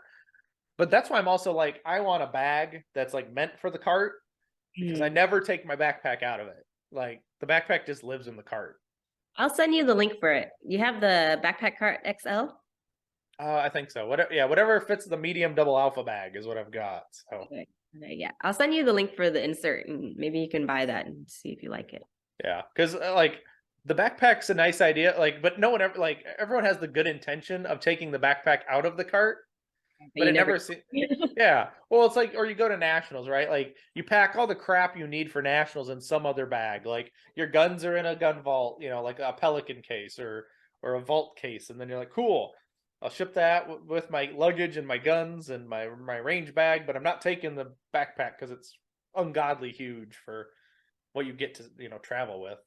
but that's why I'm also like I want a bag that's like meant for the cart because I never take my backpack out of it. Like the backpack just lives in the cart. I'll send you the link for it. You have the backpack cart XL? I think so. Whatever fits the medium double alpha bag is what I've got. So Okay. Okay, yeah. I'll send you the link for the insert and maybe you can buy that and see if you like it. yeah, because like the backpack's a nice idea. Like, but no one ever like everyone has the good intention of taking the backpack out of the cart, But but you it never never see. Yeah, well, it's like or you go to nationals, right? Like you pack all the crap you need for nationals in some other bag. Like your guns are in a gun vault, like a Pelican case or a vault case, and then you're like, cool. I'll ship that with my luggage and my guns and my range bag, but I'm not taking the backpack because it's ungodly huge for what you get to travel with.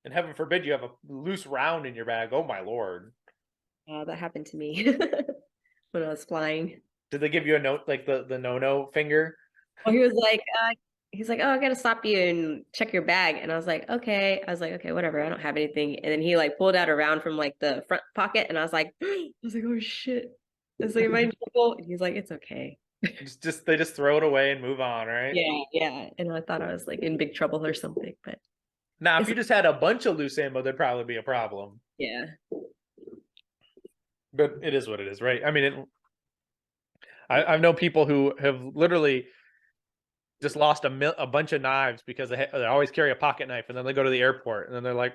And heaven forbid you have a loose round in your bag. Oh my lord! That happened to me when I was flying. Did they give you a note like the no finger? Oh, he's like, oh, I gotta stop you and check your bag. And I was like, okay. I was like, okay, whatever. I don't have anything. And then he like pulled out a round from like the front pocket, and I was like, oh shit. I was like, am I in trouble? And he's like, it's okay. Just they just throw it away and move on, right? Yeah, yeah. And I thought I was like in big trouble or something, but Now, if it's you just had a bunch of loose ammo, there'd probably be a problem. yeah. But it is what it is, right? I mean, I know people who have literally just lost a bunch of knives because they always carry a pocket knife, and then they go to the airport, and then they're like,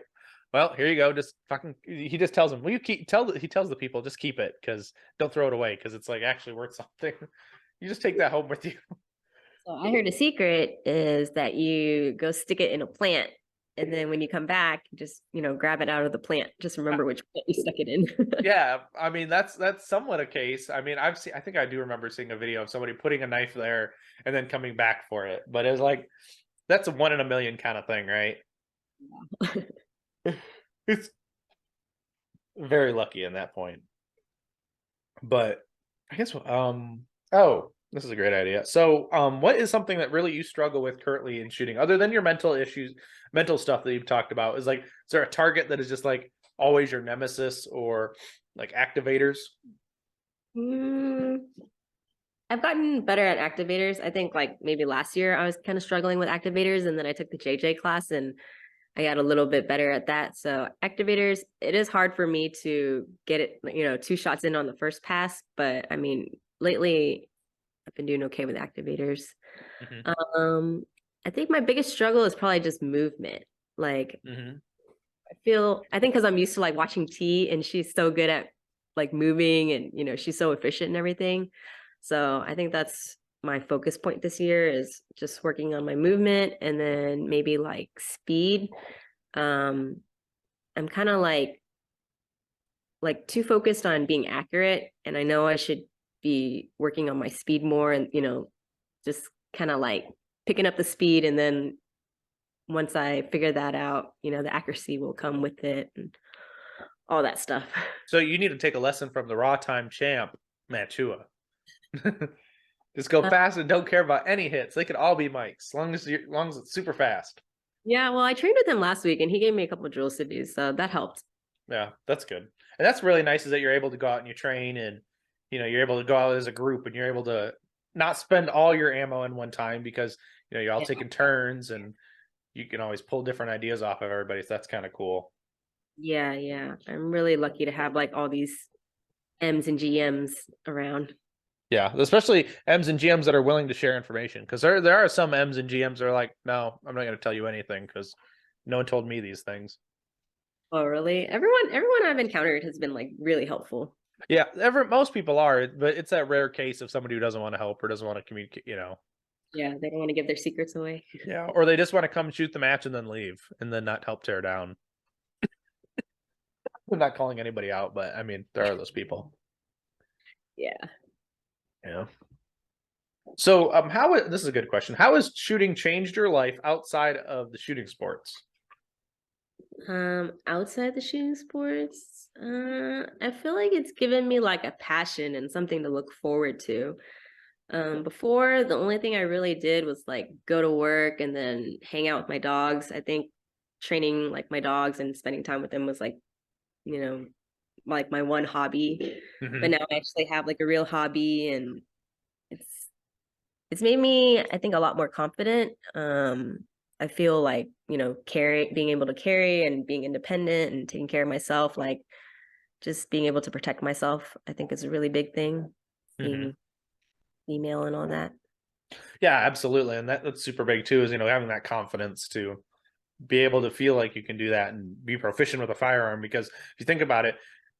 "Well, here you go. Just fucking." He just tells them, "Well, he tells the people just keep it because don't throw it away because it's like actually worth something. You just take that home with you." So I heard a secret is that you go stick it in a plant, and then when you come back, just grab it out of the plant. Just remember which plant you stuck it in. Yeah, I mean that's somewhat a case. I mean, I think I do remember seeing a video of somebody putting a knife there and then coming back for it, but it was like that's a 1 in a million kind of thing, right? It's very lucky in that point. But I guess oh, this is a great idea. So what is something that really you struggle with currently in shooting other than your mental issues, mental stuff that you've talked about? Is there a target that is just like always your nemesis or like activators? Mm, I've gotten better at activators. I think like maybe last year I was kind of struggling with activators, and then I took the JJ class and I got a little bit better at that. So activators, it is hard for me to get it, 2 shots in on the first pass. But I mean, lately I've been doing okay with activators. Mm-hmm. I think my biggest struggle is probably just movement. Like Mm-hmm. I think because I'm used to like watching T, and she's so good at like moving, and she's so efficient and everything. So I think that's my focus point this year is just working on my movement and then maybe like speed. I'm kind of like too focused on being accurate, and I know I should be working on my speed more, and just kind of like picking up the speed, and then once I figure that out, the accuracy will come with it and all that stuff. So you need to take a lesson from the raw time champ, Matua. Just go Uh, fast and don't care about any hits. They could all be mics, as long as it's super fast. yeah, well, I trained with him last week, and he gave me a couple of drills to do, so that helped. Yeah, that's good. And that's really nice is that you're able to go out and you train and you're able to go out as a group and you're able to not spend all your ammo in one time because you're all Yeah, taking turns and you can always pull different ideas off of everybody. So that's kind of cool. yeah, yeah. I'm really lucky to have like all these M's and GMs around. Yeah, especially M's and GMs that are willing to share information because there are some M's and GMs that are like, no, I'm not going to tell you anything because no one told me these things. Oh, really? Everyone I've encountered has been like really helpful. Yeah, most people are, but it's that rare case of somebody who doesn't want to help or doesn't want to communicate. Yeah, they don't want to give their secrets away. Yeah, or they just want to come shoot the match and then leave and then not help tear down. I'm not calling anybody out, but I mean, there are those people. Yeah. Yeah. So, this is a good question. How has shooting changed your life outside of the shooting sports? Outside the shooting sports, I feel like it's given me like a passion and something to look forward to. Before, the only thing I really did was like go to work and then hang out with my dogs. I think training like my dogs and spending time with them was like, you know, like my one hobby. But Mm-hmm. now I actually have like a real hobby, and it's it's made me, I think, a lot more confident. I feel like, being able to carry and being independent and taking care of myself, like just being able to protect myself, I think is a really big thing, Mm-hmm. being female and all that. Yeah, absolutely, and that's super big too. Is having that confidence to be able to feel like you can do that and be proficient with a firearm. Because if you think about it,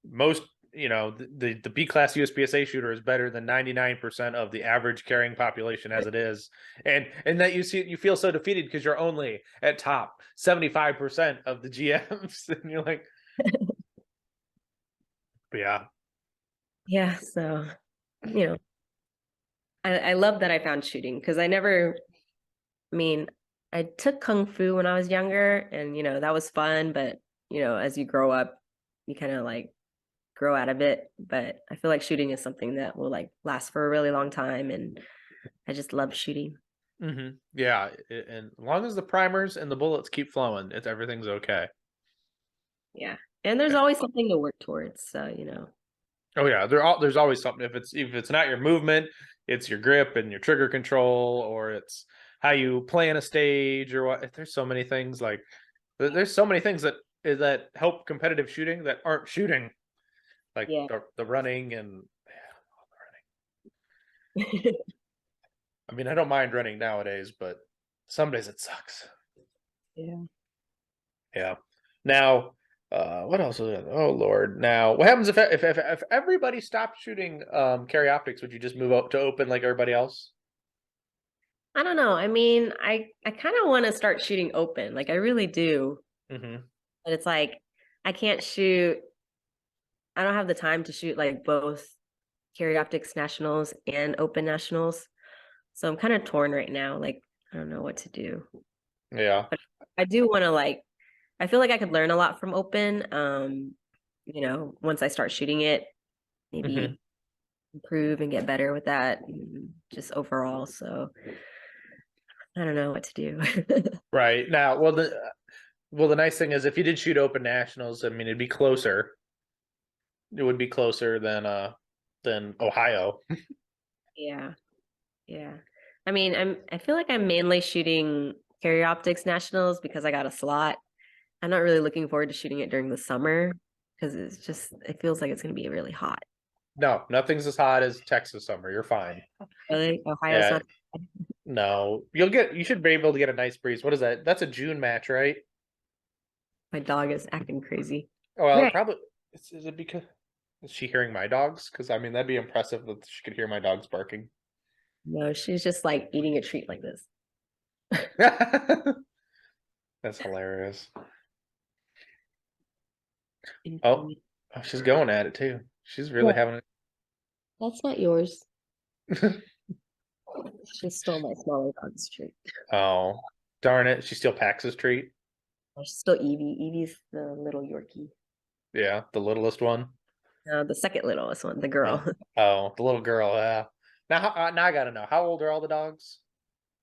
most the B class USPSA shooter is better than 99% of the average carrying population as it is, and that you feel so defeated because you're only at top 75% of the GMs, and you're like, yeah, Yeah, so, you know, I love that I found shooting because I mean, I took Kung Fu when I was younger, and, that was fun, but, as you grow up, you kind of like grow out of it. But I feel like shooting is something that will like last for a really long time, and I just love shooting. yeah, and as long as the primers and the bullets keep flowing, everything's okay. Yeah. And there's always something to work towards. So, Oh yeah, there's always something. If it's not your movement, it's your grip and your trigger control, or it's how you plan a stage, or what. There's so many things there's so many things that help competitive shooting that aren't shooting, like yeah. the running and I mean I don't mind running nowadays, but some days it sucks. Yeah. Yeah. Now, what else is it? Oh Lord. Now, what happens if everybody stopped shooting carry optics? Would you just move up to open like everybody else? I don't know. I mean, I kind of want to start shooting open. Like I really do. Mm-hmm. But it's like I can't shoot. I don't have the time to shoot like both carry optics nationals and open nationals. So I'm kind of torn right now. Like I don't know what to do. Yeah. But I do want to like I feel like I could learn a lot from open. Once I start shooting it, Mm-hmm. maybe improve and get better with that, and just overall. So I don't know what to do. Right. Now, the nice thing is if you did shoot open nationals, I mean it'd be closer. It would be closer than Ohio. Yeah, yeah. I mean, I feel like I'm mainly shooting carry optics nationals because I got a slot. I'm not really looking forward to shooting it during the summer because it feels like it's going to be really hot. No, nothing's as hot as Texas summer. You're fine. Really? Ohio's Yeah. not. No. You should be able to get a nice breeze. What is that? That's a June match, right? My dog is acting crazy. Oh, well, Okay. probably is it because is she hearing my dogs? Because I mean that'd be impressive that she could hear my dogs barking. No, she's just like eating a treat like this. That's hilarious. Oh, she's going at it too. She's really Yeah, having that's not yours. it. She stole my smaller dog's treat. Oh, darn it. She still packs his treat. She's still Evie. Evie's the little Yorkie. Yeah, the littlest one. The second littlest one, the Oh, girl. oh, the little girl. Yeah. Now I gotta know, how old are all the dogs?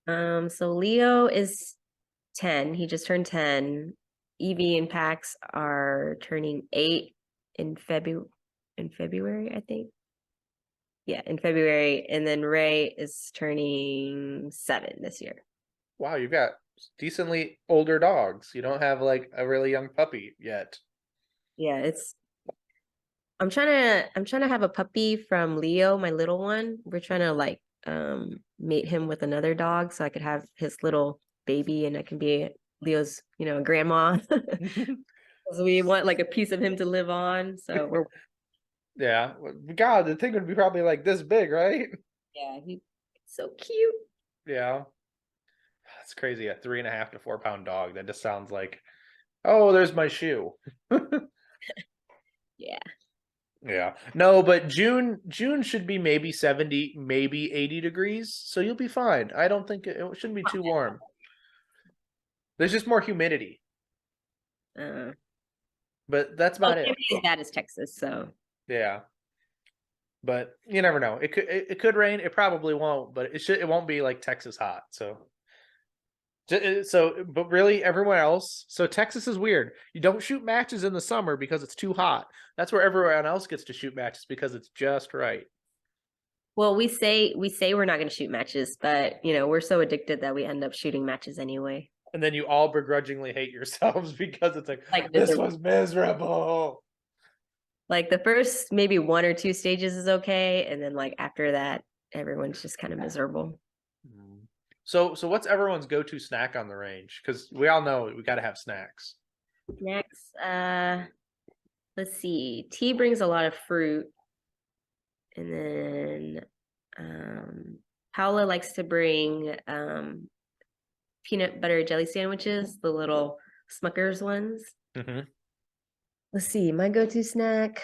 So Leo is 10. He just turned 10. Evie and Pax are turning 8 in February, I think. Yeah, in February. And then Ray is turning 7 this year. Wow, you've got decently older dogs. You don't have like a really young puppy yet. Yeah, I'm trying to have a puppy from Leo, my little one. We're trying to like mate him with another dog so I could have his little baby and I can be Leo's, grandma. So we want like a piece of him to live on. So we're Yeah. God, the thing would be probably like this big, right? yeah, he's so cute. Yeah. That's crazy. A 3.5 to 4 pound dog. That just sounds like, oh, there's my shoe. Yeah. Yeah. No, but June should be maybe 70, maybe 80 degrees. So you'll be fine. I don't think it shouldn't be too warm. There's just more humidity. Uh, But that's well, about it it. can't be as bad as Texas, so Yeah. But you never know. It could rain. It probably won't, but it won't be like Texas hot. But really everyone else. So Texas is weird. You don't shoot matches in the summer because it's too hot. That's where everyone else gets to shoot matches because it's just right. well, we say we're not going to shoot matches, but we're so addicted that we end up shooting matches anyway. And then you all begrudgingly hate yourselves because it's like, Like this miserable. was miserable. Like the first maybe one or two stages is okay, and then like after that, everyone's just kind of miserable. Mm. So what's everyone's go-to snack on the range? Because we all know we got to have snacks. Next, let's see. T brings a lot of fruit, and then Paula likes to bring peanut butter jelly sandwiches, the little Smuckers ones. Mm-hmm. Let's see. My go-to snack.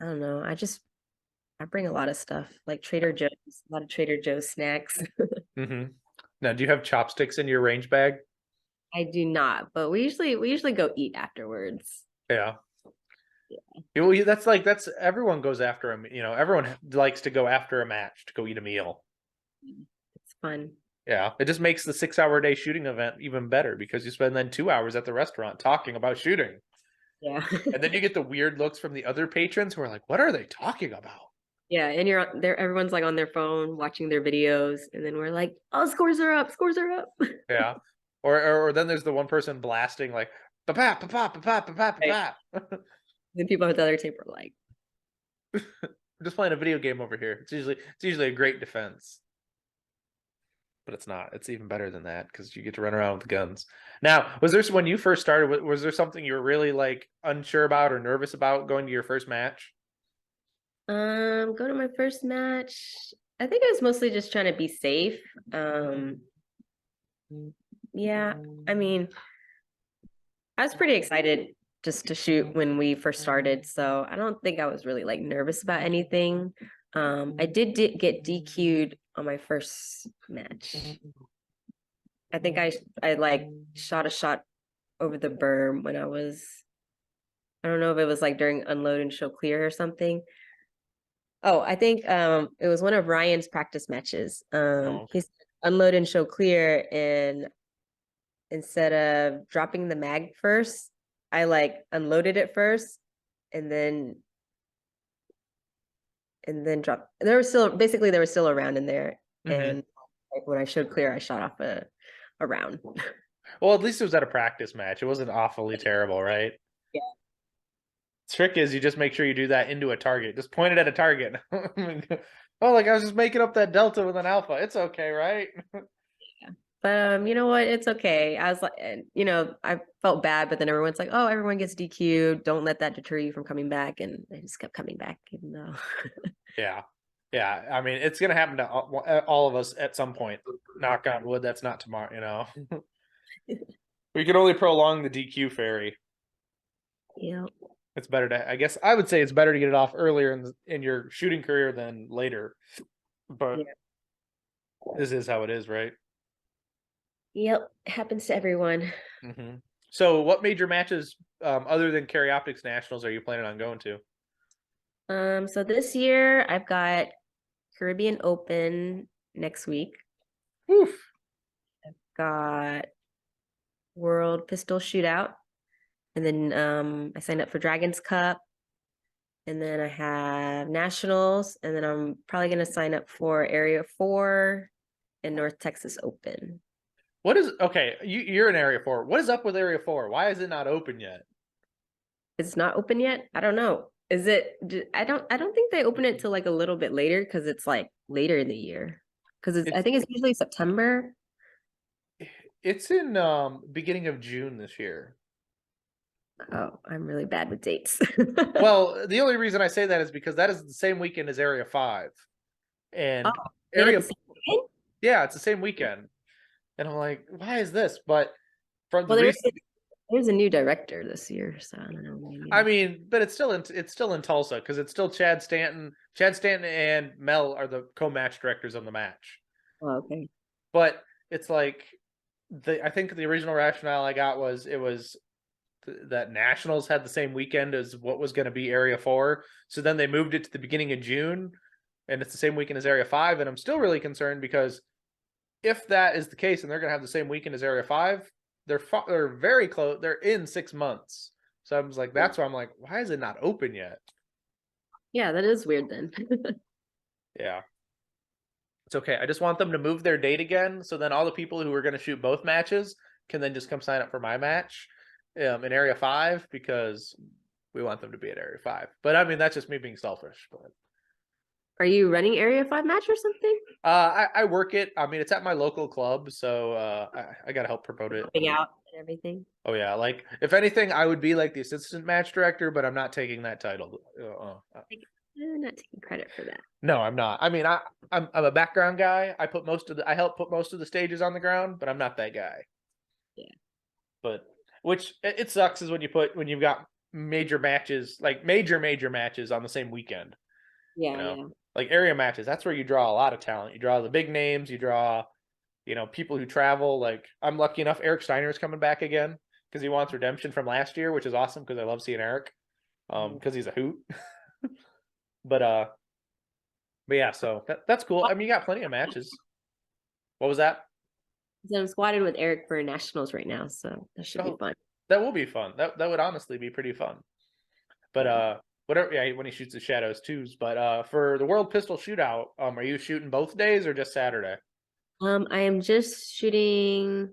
I don't know. I bring a lot of stuff like Trader Joe's, a lot of Trader Joe's snacks. Mm-hmm. Now, do you have chopsticks in your range bag? I do not, but we usually go eat afterwards. Yeah. Yeah, Well, that's everyone goes after him. Everyone likes to go after a match to go eat a meal. it's fun. Yeah, it just makes the 6 hour day shooting event even better because you spend then 2 hours at the restaurant talking about shooting. Yeah. And then you get the weird looks from the other patrons who are like, what are they talking about? Yeah, and you're there, everyone's like on their phone watching their videos, and then we're like, oh, scores are up, scores are up. Yeah. Or then there's the one person blasting like pa pa pa pa pa pa pa Right. pa. Then people at the other table are like, We're just playing a video game over here. It's usually a great defense. But it's not. It's even better than that because you get to run around with guns. Now, was there when you first started? Was there something you were really like unsure about or nervous about going to your first match? go to my first match. I think I was mostly just trying to be safe. Yeah, I mean, I was pretty excited just to shoot when we first started, so I don't think I was really like nervous about anything. I did get DQ'd on my first match. I think I like shot a shot over the berm when I don't know if it was like during unload and show clear or something. Oh, I think it was one of Ryan's practice matches. Okay. He's unload and show clear, and instead of dropping the mag first, I like unloaded it first and then dropped. There was still a round in there. Mm-hmm. And like when I showed clear, I shot off a round. Well, at least it was at a practice match. It wasn't awfully terrible, right? Yeah. Trick is you just make sure you do that into a target. Just point it at a target. Oh, like I was just making up that delta with an alpha. It's okay, right? But you know what? It's okay. I was like, I felt bad, but then everyone's like, "Oh, everyone gets DQ. Don't let that deter you from coming back." And I just kept coming back, even though. Yeah. Yeah. I mean, it's gonna happen to all of us at some point. Knock on wood, that's not tomorrow, We can only prolong the DQ fairy. Yeah. It's better to, I guess I would say it's better to get it off earlier in your shooting career than later. But Yeah. this is how it is, right? Yep. Happens to everyone. Mm-hmm. So, what major matches, other than Carry Optics Nationals, are you planning on going to? So this year I've got Caribbean Open next week. Oof. Got World Pistol Shootout. And then I signed up for Dragons Cup. And then I have Nationals. And then I'm probably gonna sign up for Area 4 and North Texas Open. What is okay? You're in Area 4. What is up with Area 4? Why is it not open yet? It's not open yet? I don't know. Is it I don't think they open it till like a little bit later because it's like later in the year. Because I It's think it's usually September. it's in beginning of June this year. Oh, I'm really bad with dates. Well, the only reason I say that is because that is the same weekend as Area 5. Oh, And they had Area the same weekend? yeah, it's the same weekend. And I'm like, why is this? But from the Well, reason there's a new director this year, so I don't know. I Maybe. mean, but it's still in Tulsa because it's still Chad Stanton. Chad Stanton and Mel are the co-match directors on the match. Oh, okay. But it's like I think the original rationale I got was it was that Nationals had the same weekend as what was going to be Area 4. So then they moved it to the beginning of June and it's the same weekend as Area 5. And I'm still really concerned because if that is the case and they're going to have the same weekend as Area 5, they're very close. They're in 6 months. So I was like, that's why I'm like, why is it not open yet? Yeah, that is weird then. Yeah. It's okay. I just want them to move their date again. So then all the people who are going to shoot both matches can then just come sign up for my match in Area 5 because we want them to be at Area 5. But I mean, that's just me being selfish. But Are you running Area 5 match or something? I work it. I mean, it's at my local club. So I got to help promote it. Helping out and everything. Oh, yeah. Like, if anything, I would be like the assistant match director, but I'm not taking that title. Like, I'm not taking credit for that. No, I'm not. I mean, I'm a background guy. I help put most of the stages on the ground, but I'm not that guy. Yeah. But which it sucks is when you've got major matches, like major matches on the same weekend. Yeah, yeah. Like area matches. That's where you draw a lot of talent. You draw the big names. You draw, people who travel. Like I'm lucky enough, Eric Steiner is coming back again because he wants redemption from last year, which is awesome because I love seeing Eric, because he's a hoot. But but yeah, so that's cool. I mean, you got plenty of matches. What was that? So I'm squatted with Eric for nationals right now, so that should be fun. That will be fun. That would honestly be pretty fun. But whatever, yeah, when he shoots the shadows twos. But for the World Pistol Shootout, are you shooting both days or just Saturday? I am just shooting.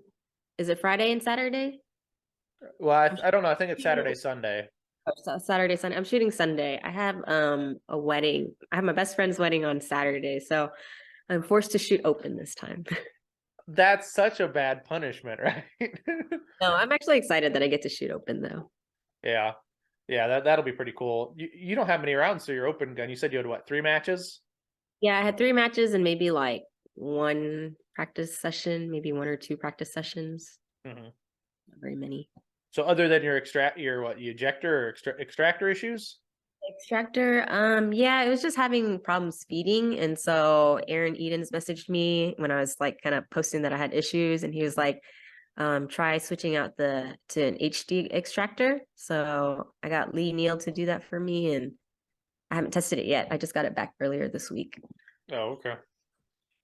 Is it Friday and Saturday? Well, I don't know. I think it's Saturday, Sunday. Saturday, Sunday. I'm shooting Sunday. I have a wedding. I have my best friend's wedding on Saturday, so I'm forced to shoot open this time. That's such a bad punishment, right? No, I'm actually excited that I get to shoot open though. Yeah. Yeah, that'll be pretty cool. You don't have many rounds, so your open gun. You said you had what, 3 matches? Yeah, I had 3 matches and maybe like one practice session, maybe 1 or 2 practice sessions. Mm-hmm. Not very many. So other than your ejector or extractor issues? Extractor, yeah, it was just having problems feeding. And so Aaron Edens messaged me when I was like kind of posting that I had issues, and he was like, try switching out to an HD extractor. So I got Lee Neal to do that for me, and I haven't tested it yet. I just got it back earlier this week. Oh, okay.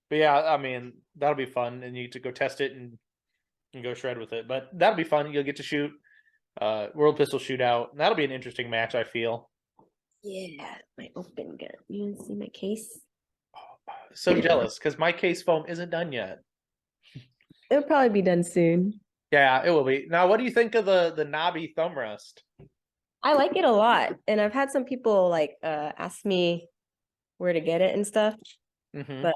But yeah, I mean, that'll be fun, and you get to go test it and go shred with it. But that'll be fun. You'll get to shoot World Pistol Shootout. That'll be an interesting match, I feel. Yeah, my open gun. You want to see my case? So jealous because my case foam isn't done yet. It'll probably be done soon. Yeah, it will be. Now, what do you think of the knobby thumb rest? I like it a lot, and I've had some people like ask me where to get it and stuff. Mm-hmm. But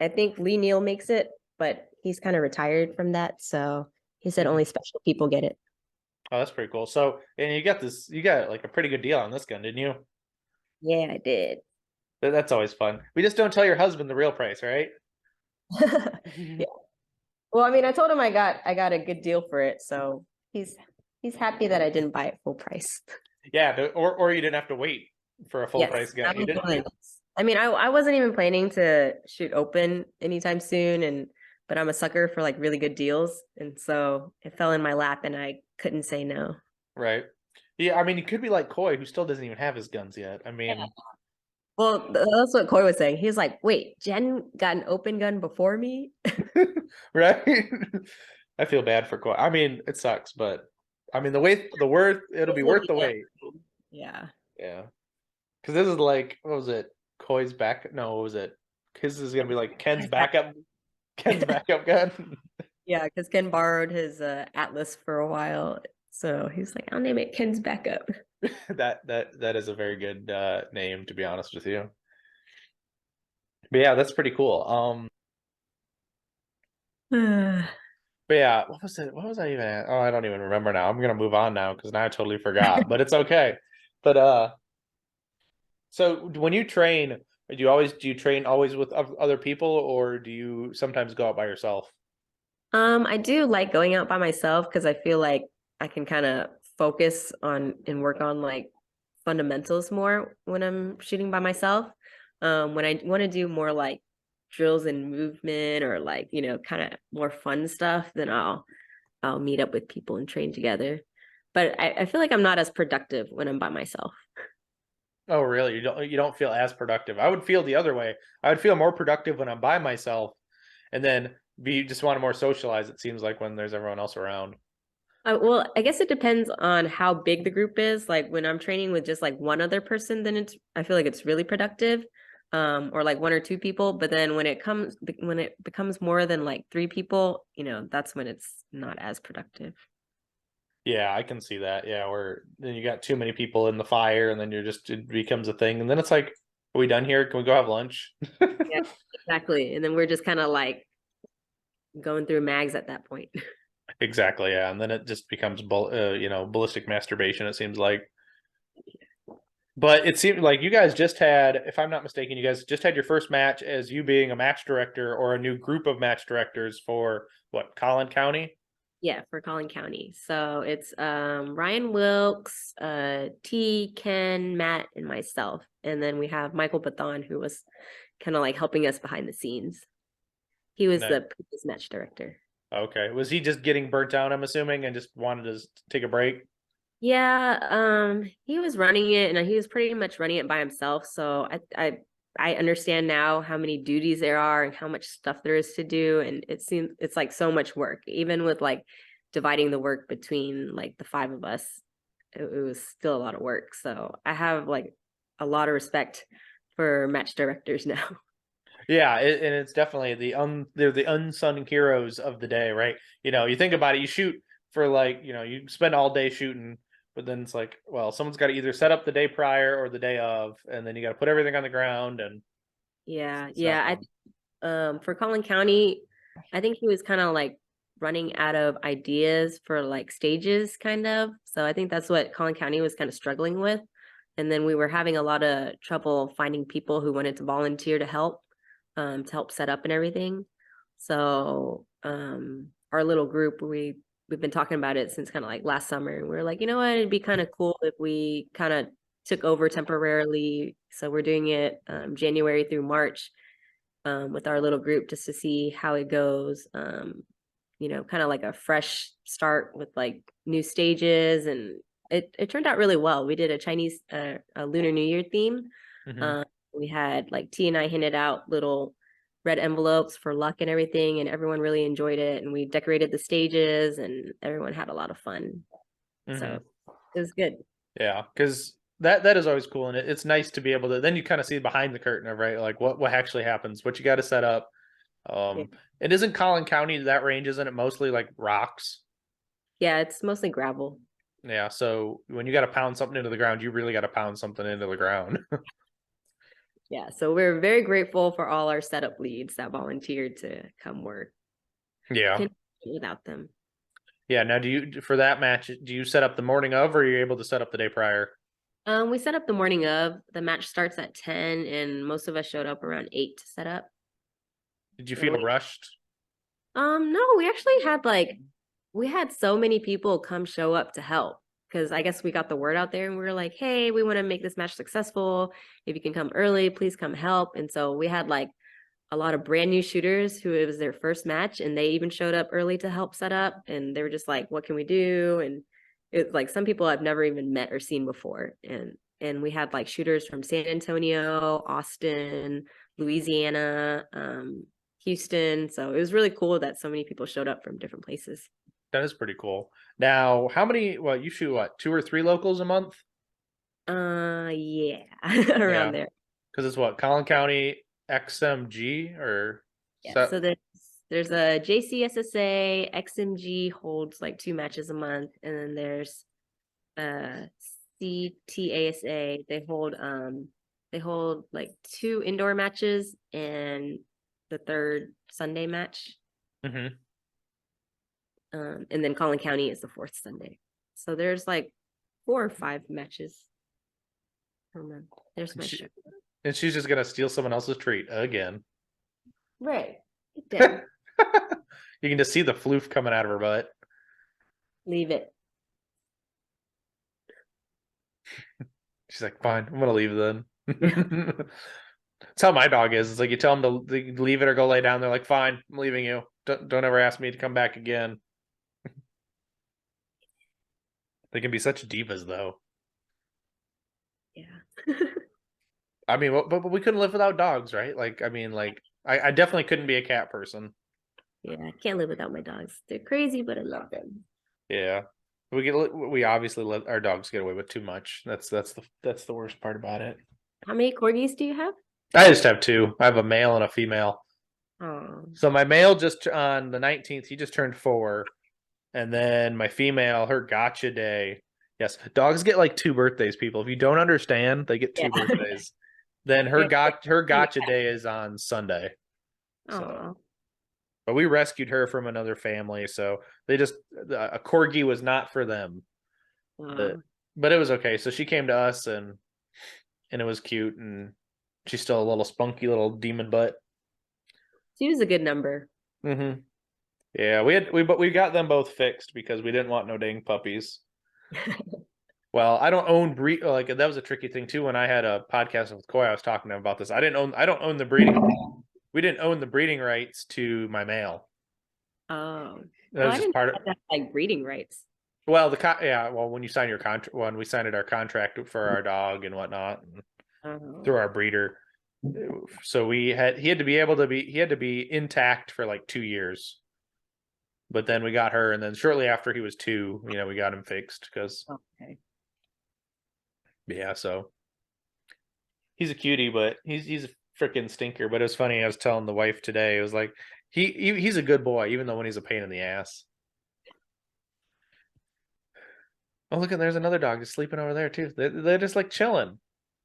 I think Lee Neal makes it, but he's kind of retired from that, so he said only special people get it. Oh, that's pretty cool. So, and you got like a pretty good deal on this gun, didn't you? Yeah, I did. That's always fun. We just don't tell your husband the real price, right? Yeah. Well, I mean, I told him I got a good deal for it, so he's He's happy that I didn't buy it full price. Yeah, or you didn't have to wait for a full Yes, price gun. that You was didn't. really nice. I mean, I wasn't even planning to shoot open anytime soon, but I'm a sucker for like really good deals, and so it fell in my lap, and I couldn't say no. Right. Yeah, I mean, he could be like Coy, who still doesn't even have his guns yet. I Yeah. mean, Well, that's what Coy was saying. He's like, "Wait, Jen got an open gun before me." right? I feel bad for Coy. I mean, it sucks, but I mean, it'll be worth the wait. Yeah. Yeah. Because this is like, what was it? Coy's back? No, what was it? His is gonna be like Ken's backup gun. Yeah, because Ken borrowed his Atlas for a while, so he's like, "I'll name it Ken's backup." That is a very good name, to be honest with you. But yeah, that's pretty cool. But yeah, what was it? What was I even at? Oh, I don't even remember now. I'm gonna move on now because now I totally forgot. But it's okay. But so when you train, do you train always with other people, or do you sometimes go out by yourself? I do like going out by myself because I feel like I can kind of focus on and work on like fundamentals more when I'm shooting by myself. When I want to do more like drills and movement or like, kind of more fun stuff, then I'll meet up with people and train together. But I feel like I'm not as productive when I'm by myself. Oh, really? You don't feel as productive? I would feel the other way. I would feel more productive when I'm by myself, and then be just want to more socialize. It seems like when there's everyone else around. Well, I guess it depends on how big the group is. Like when I'm training with just like one other person, then I feel like it's really productive. Or like one or two people. But then when it becomes more than like three people, that's when it's not as productive. Yeah, I can see that. Yeah, where then you got too many people in the fire, and then it becomes a thing, and then it's like, are we done here? Can we go have lunch? Yeah, exactly. And then we're just kind of like going through mags at that point. Exactly. Yeah, and then it just becomes ballistic masturbation. It seems like. But it seemed like you guys just had, if I'm not mistaken, you guys just had your first match as you being a match director or a new group of match directors for what, Collin County? Yeah, for Collin County. So it's Ryan Wilkes, T, Ken, Matt, and myself. And then we have Michael Bathon, who was kind of like helping us behind the scenes. He was No. the previous match director. Okay. Was he just getting burnt out, I'm assuming, and just wanted to take a break? Yeah, he was running it and he was pretty much running it by himself. So I understand now how many duties there are and how much stuff there is to do. And it seems it's like so much work, even with like dividing the work between like the five of us. It was still a lot of work. So I have like a lot of respect for match directors now. Yeah, and it's definitely they're the unsung heroes of the day, right? You think about it, you shoot for like, you spend all day shooting, but then it's like, well, someone's got to either set up the day prior or the day of, and then you got to put everything on the ground, and Yeah, it's not yeah. fun. For Collin County, I think he was kind of like running out of ideas for like stages, kind of. So I think that's what Collin County was kind of struggling with. And then we were having a lot of trouble finding people who wanted to volunteer to help set up and everything. So our little group, we've been talking about it since kind of like last summer, and we are like, you know what, it'd be kind of cool if we kind of took over temporarily. So we're doing it January through March with our little group just to see how it goes. Kind of like a fresh start with like new stages, and it turned out really well. We did a Chinese a Lunar New Year theme. Hmm. Um, we had like T and I handed out little red envelopes for luck and everything, and everyone really enjoyed it. And we decorated the stages, and everyone had a lot of fun. Hmm. So it was good. Yeah, because that is always cool, and it's nice to be able to. Then you kind of see behind the curtain of, right, like what actually happens, what you got to set up. Yeah. It isn't Collin County that range, isn't it? Mostly like rocks. Yeah, it's mostly gravel. Yeah, so when you got to pound something into the ground, you really got to pound something into the ground. Yeah, so we're very grateful for all our setup leads that volunteered to come work. Yeah. Couldn't do it without them. Yeah. Now, for that match, do you set up the morning of, or are you able to set up the day prior? We set up the morning of. The match starts at 10, and most of us showed up around 8 to set up. Did you And feel rushed? no, we actually had like we had so many people come show up to help because I guess we got the word out there and we were like, hey, we want to make this match successful. If you can come early, please come help. And so we had like a lot of brand new shooters who it was their first match and they even showed up early to help set up. And they were just like, what can we do? And it's like some people I've never even met or seen before. And we had like shooters from San Antonio, Austin, Louisiana, Houston. So it was really cool that so many people showed up from different places. That is pretty cool. Now, how many? Well, you shoot what, 2 or 3 locals a month? Yeah, Yeah, around there. because it's what, Collin County XMG or Yeah. so. So there's a JCSSA, XMG holds like 2 matches a month, and then there's CTASA. They hold like 2 indoor matches and the third Sunday match. Mm-hmm. And then Collin County is the fourth Sunday. So there's like 4 or 5 matches per month. There's my show. And she's just gonna steal someone else's treat again. Right. You can just see the floof coming out of her butt. Leave it. She's like, fine, I'm gonna leave then. That's how my dog is. It's like you tell them to leave it or go lay down. They're like, fine, I'm leaving you. Don't ever ask me to come back again. They can be such divas, though. Yeah. I mean, but we couldn't live without dogs, right? Like, I mean, like, I definitely couldn't be a cat person. Yeah, I can't live without my dogs. They're crazy, but I love them. Yeah, we obviously let our dogs get away with too much. That's the worst part about it. How many corgis do you have? I just have 2. I have a male and a female. Oh, So my male just on the 19th, he just turned 4. And then my female, her gotcha day. Yes, dogs get like 2 birthdays, people. If you don't understand, they get 2 birthdays. Then her gotcha day is on Sunday. So, but we rescued her from another family, so a corgi was not for them. But it was okay. So she came to us and it was cute, and she's still a little spunky little demon butt. she was a good number. Mm-hmm. Yeah, we got them both fixed because we didn't want no dang puppies. Well, I don't own breed. Like that was a tricky thing too. When I had a podcast with Coy, I was talking to him about this. I don't own the breeding. We didn't own the breeding rights to my male. Oh, That was just part of like breeding rights. Well, when you sign your contract, when we signed our contract for our dog and whatnot, and through our breeder, so he had to be intact for like 2 years. But then we got her, and then shortly after he was 2, we got him fixed because. Okay. Yeah, so he's a cutie, but he's a freaking stinker. But it was funny. I was telling the wife today. It was like he's a good boy, even though when he's a pain in the ass. Oh, look, there's another dog just sleeping over there too. They're just like chilling.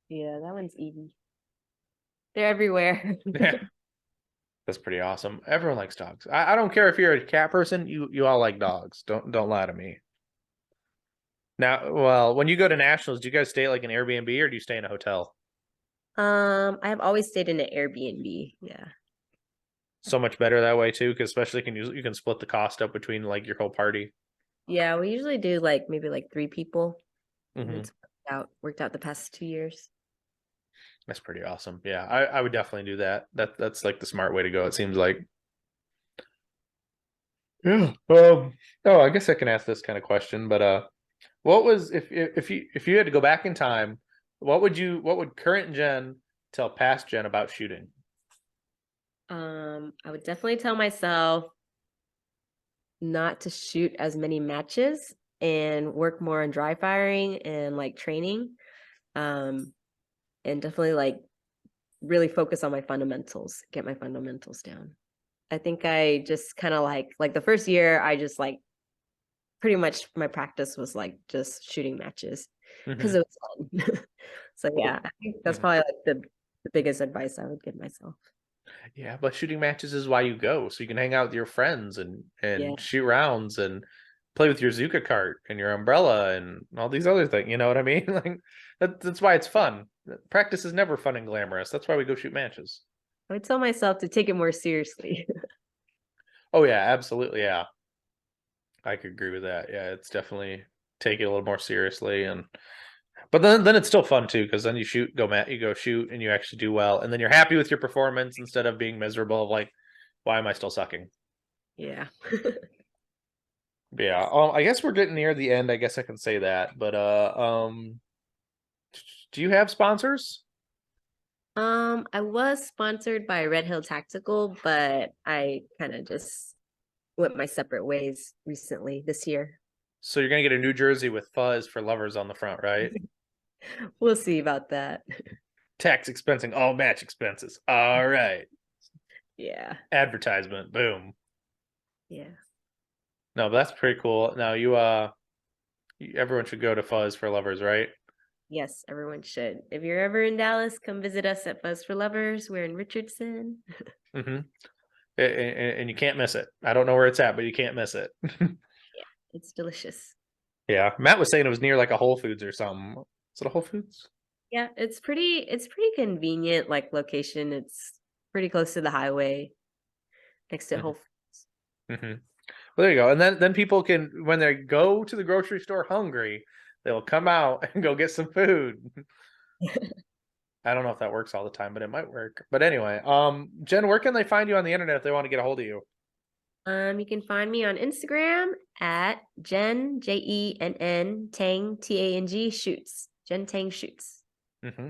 Yeah, that one's Evie. They're everywhere. Yeah, that's pretty awesome. Everyone likes dogs. I don't care if you're a cat person. You all like dogs. Don't lie to me. Now, well, when you go to nationals, do you guys stay at like an Airbnb or do you stay in a hotel? I have always stayed in an Airbnb. Yeah. So much better that way too, because especially you can split the cost up between like your whole party. Yeah, we usually do like maybe like 3 people. Mm-hmm. It's worked out the past 2 years. That's pretty awesome. Yeah, I would definitely do that. That's like the smart way to go, it seems like. Yeah. Oh, I guess I can ask this kind of question, but what was if you had to go back in time, what would current Jenn tell past Jenn about shooting? I would definitely tell myself not to shoot as many matches and work more on dry firing and like training. And definitely like really focus on my fundamentals, get my fundamentals down. I think I just kind of like the first year, I just like pretty much my practice was like just shooting matches because it was fun. So yeah, I think that's probably like the biggest advice I would give myself. Yeah, but shooting matches is why you go, so you can hang out with your friends and shoot rounds and play with your Zuka cart and your umbrella and all these other things. You know what I mean? Like that's why it's fun. Practice is never fun and glamorous. That's why we go shoot matches. I would tell myself to take it more seriously. Oh yeah, absolutely, yeah. I could agree with that. Yeah, it's definitely take it a little more seriously, and but then it's still fun too because then you go shoot, and you actually do well, and then you're happy with your performance instead of being miserable of like, why am I still sucking? Yeah. Yeah. I guess we're getting near the end. I guess I can say that. But do you have sponsors? I was sponsored by Red Hill Tactical, but I kind of just went my separate ways recently this year. So you're gonna get a New Jersey with fuzz for lovers on the front, right? We'll see about that. Tax expensing all match expenses. All right. Yeah. Advertisement. Boom. Yeah. No, but that's pretty cool. Now everyone should go to Fuzz for Lovers, right? Yes, everyone should. If you're ever in Dallas, come visit us at Buzz for Lovers. We're in Richardson. Mm-hmm. And you can't miss it. I don't know where it's at, but you can't miss it. Yeah, it's delicious. Yeah, Matt was saying it was near like a Whole Foods or something. Is it a Whole Foods? Yeah, it's pretty convenient like location. It's pretty close to the highway next to Whole Foods. Mm-hmm. Well, there you go. And then people can, when they go to the grocery store hungry, they'll come out and go get some food. I don't know if that works all the time, but it might work. But anyway, Jenn, where can they find you on the internet if they want to get a hold of you? You can find me on Instagram at Jenn, Jenn, Tang, Tang, shoots. Jenn Tang shoots. Mm-hmm.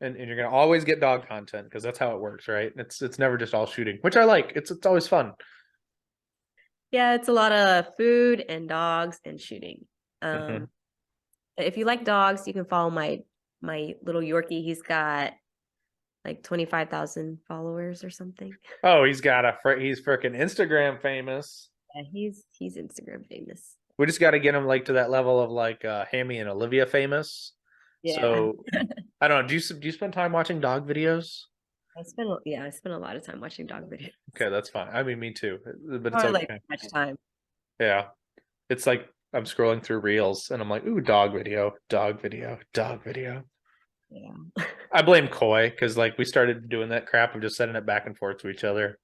And you're gonna always get dog content because that's how it works, right? It's never just all shooting, which I like. It's always fun. Yeah, it's a lot of food and dogs and shooting. Mm-hmm. If you like dogs, you can follow my little Yorkie. He's got like 25,000 followers or something. Oh, he's freaking Instagram famous. Yeah, he's Instagram famous. We just got to get him like to that level of like Hammy and Olivia famous. Yeah. So I don't know. Do you spend time watching dog videos? I spent a lot of time watching dog videos. Okay, that's fine. I mean, me too, but it's Or okay. like much time. Yeah, it's like I'm scrolling through reels and I'm like, ooh, dog video, dog video, dog video. Yeah. I blame Koi because like we started doing that crap of just sending it back and forth to each other.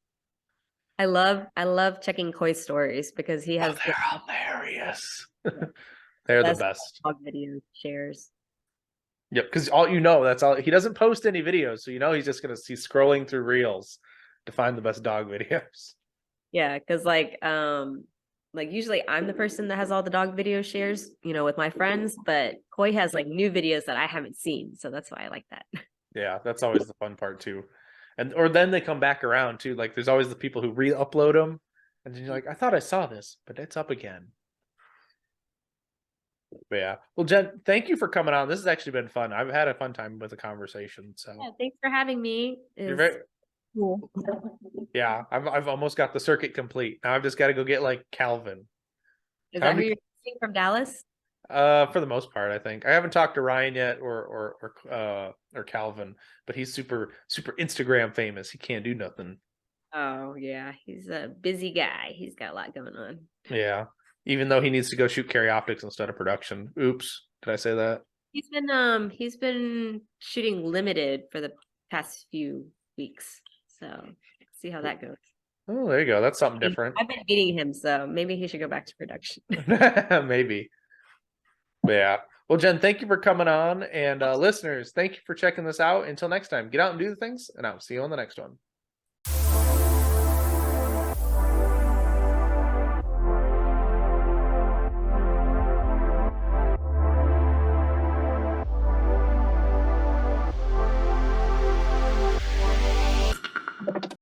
I love checking Koi stories because he Oh, has they're hilarious. They're the best. dog video shares. Yep, because that's all he doesn't post any videos, so he's just gonna see scrolling through reels to find the best dog videos. Yeah, because like usually I'm the person that has all the dog video shares, with my friends, but Koi has like new videos that I haven't seen, so that's why I like that. Yeah, that's always the fun part too. Or then they come back around too. Like there's always the people who re-upload them, and then you're like, I thought I saw this, but it's up again. But yeah. Well, Jenn, thank you for coming on. This has actually been fun. I've had a fun time with the conversation. So Yeah, thanks for having me. you're It's very cool. yeah. I've almost got the circuit complete. Now I've just got to go get like Calvin. Is that Time who to you're seeing from Dallas? For the most part, I think I haven't talked to Ryan yet or Calvin, but he's super super Instagram famous. He can't do nothing. Oh yeah, he's a busy guy. He's got a lot going on. Yeah, even though he needs to go shoot carry optics instead of production. Oops, did I say that? He's been shooting limited for the past few weeks. So see how that goes. Oh, there you go. That's something different. I've been beating him, so maybe he should go back to production. Maybe. But yeah. Well, Jenn, thank you for coming on, and listeners, thank you for checking this out. Until next time, get out and do the things, and I'll see you on the next one.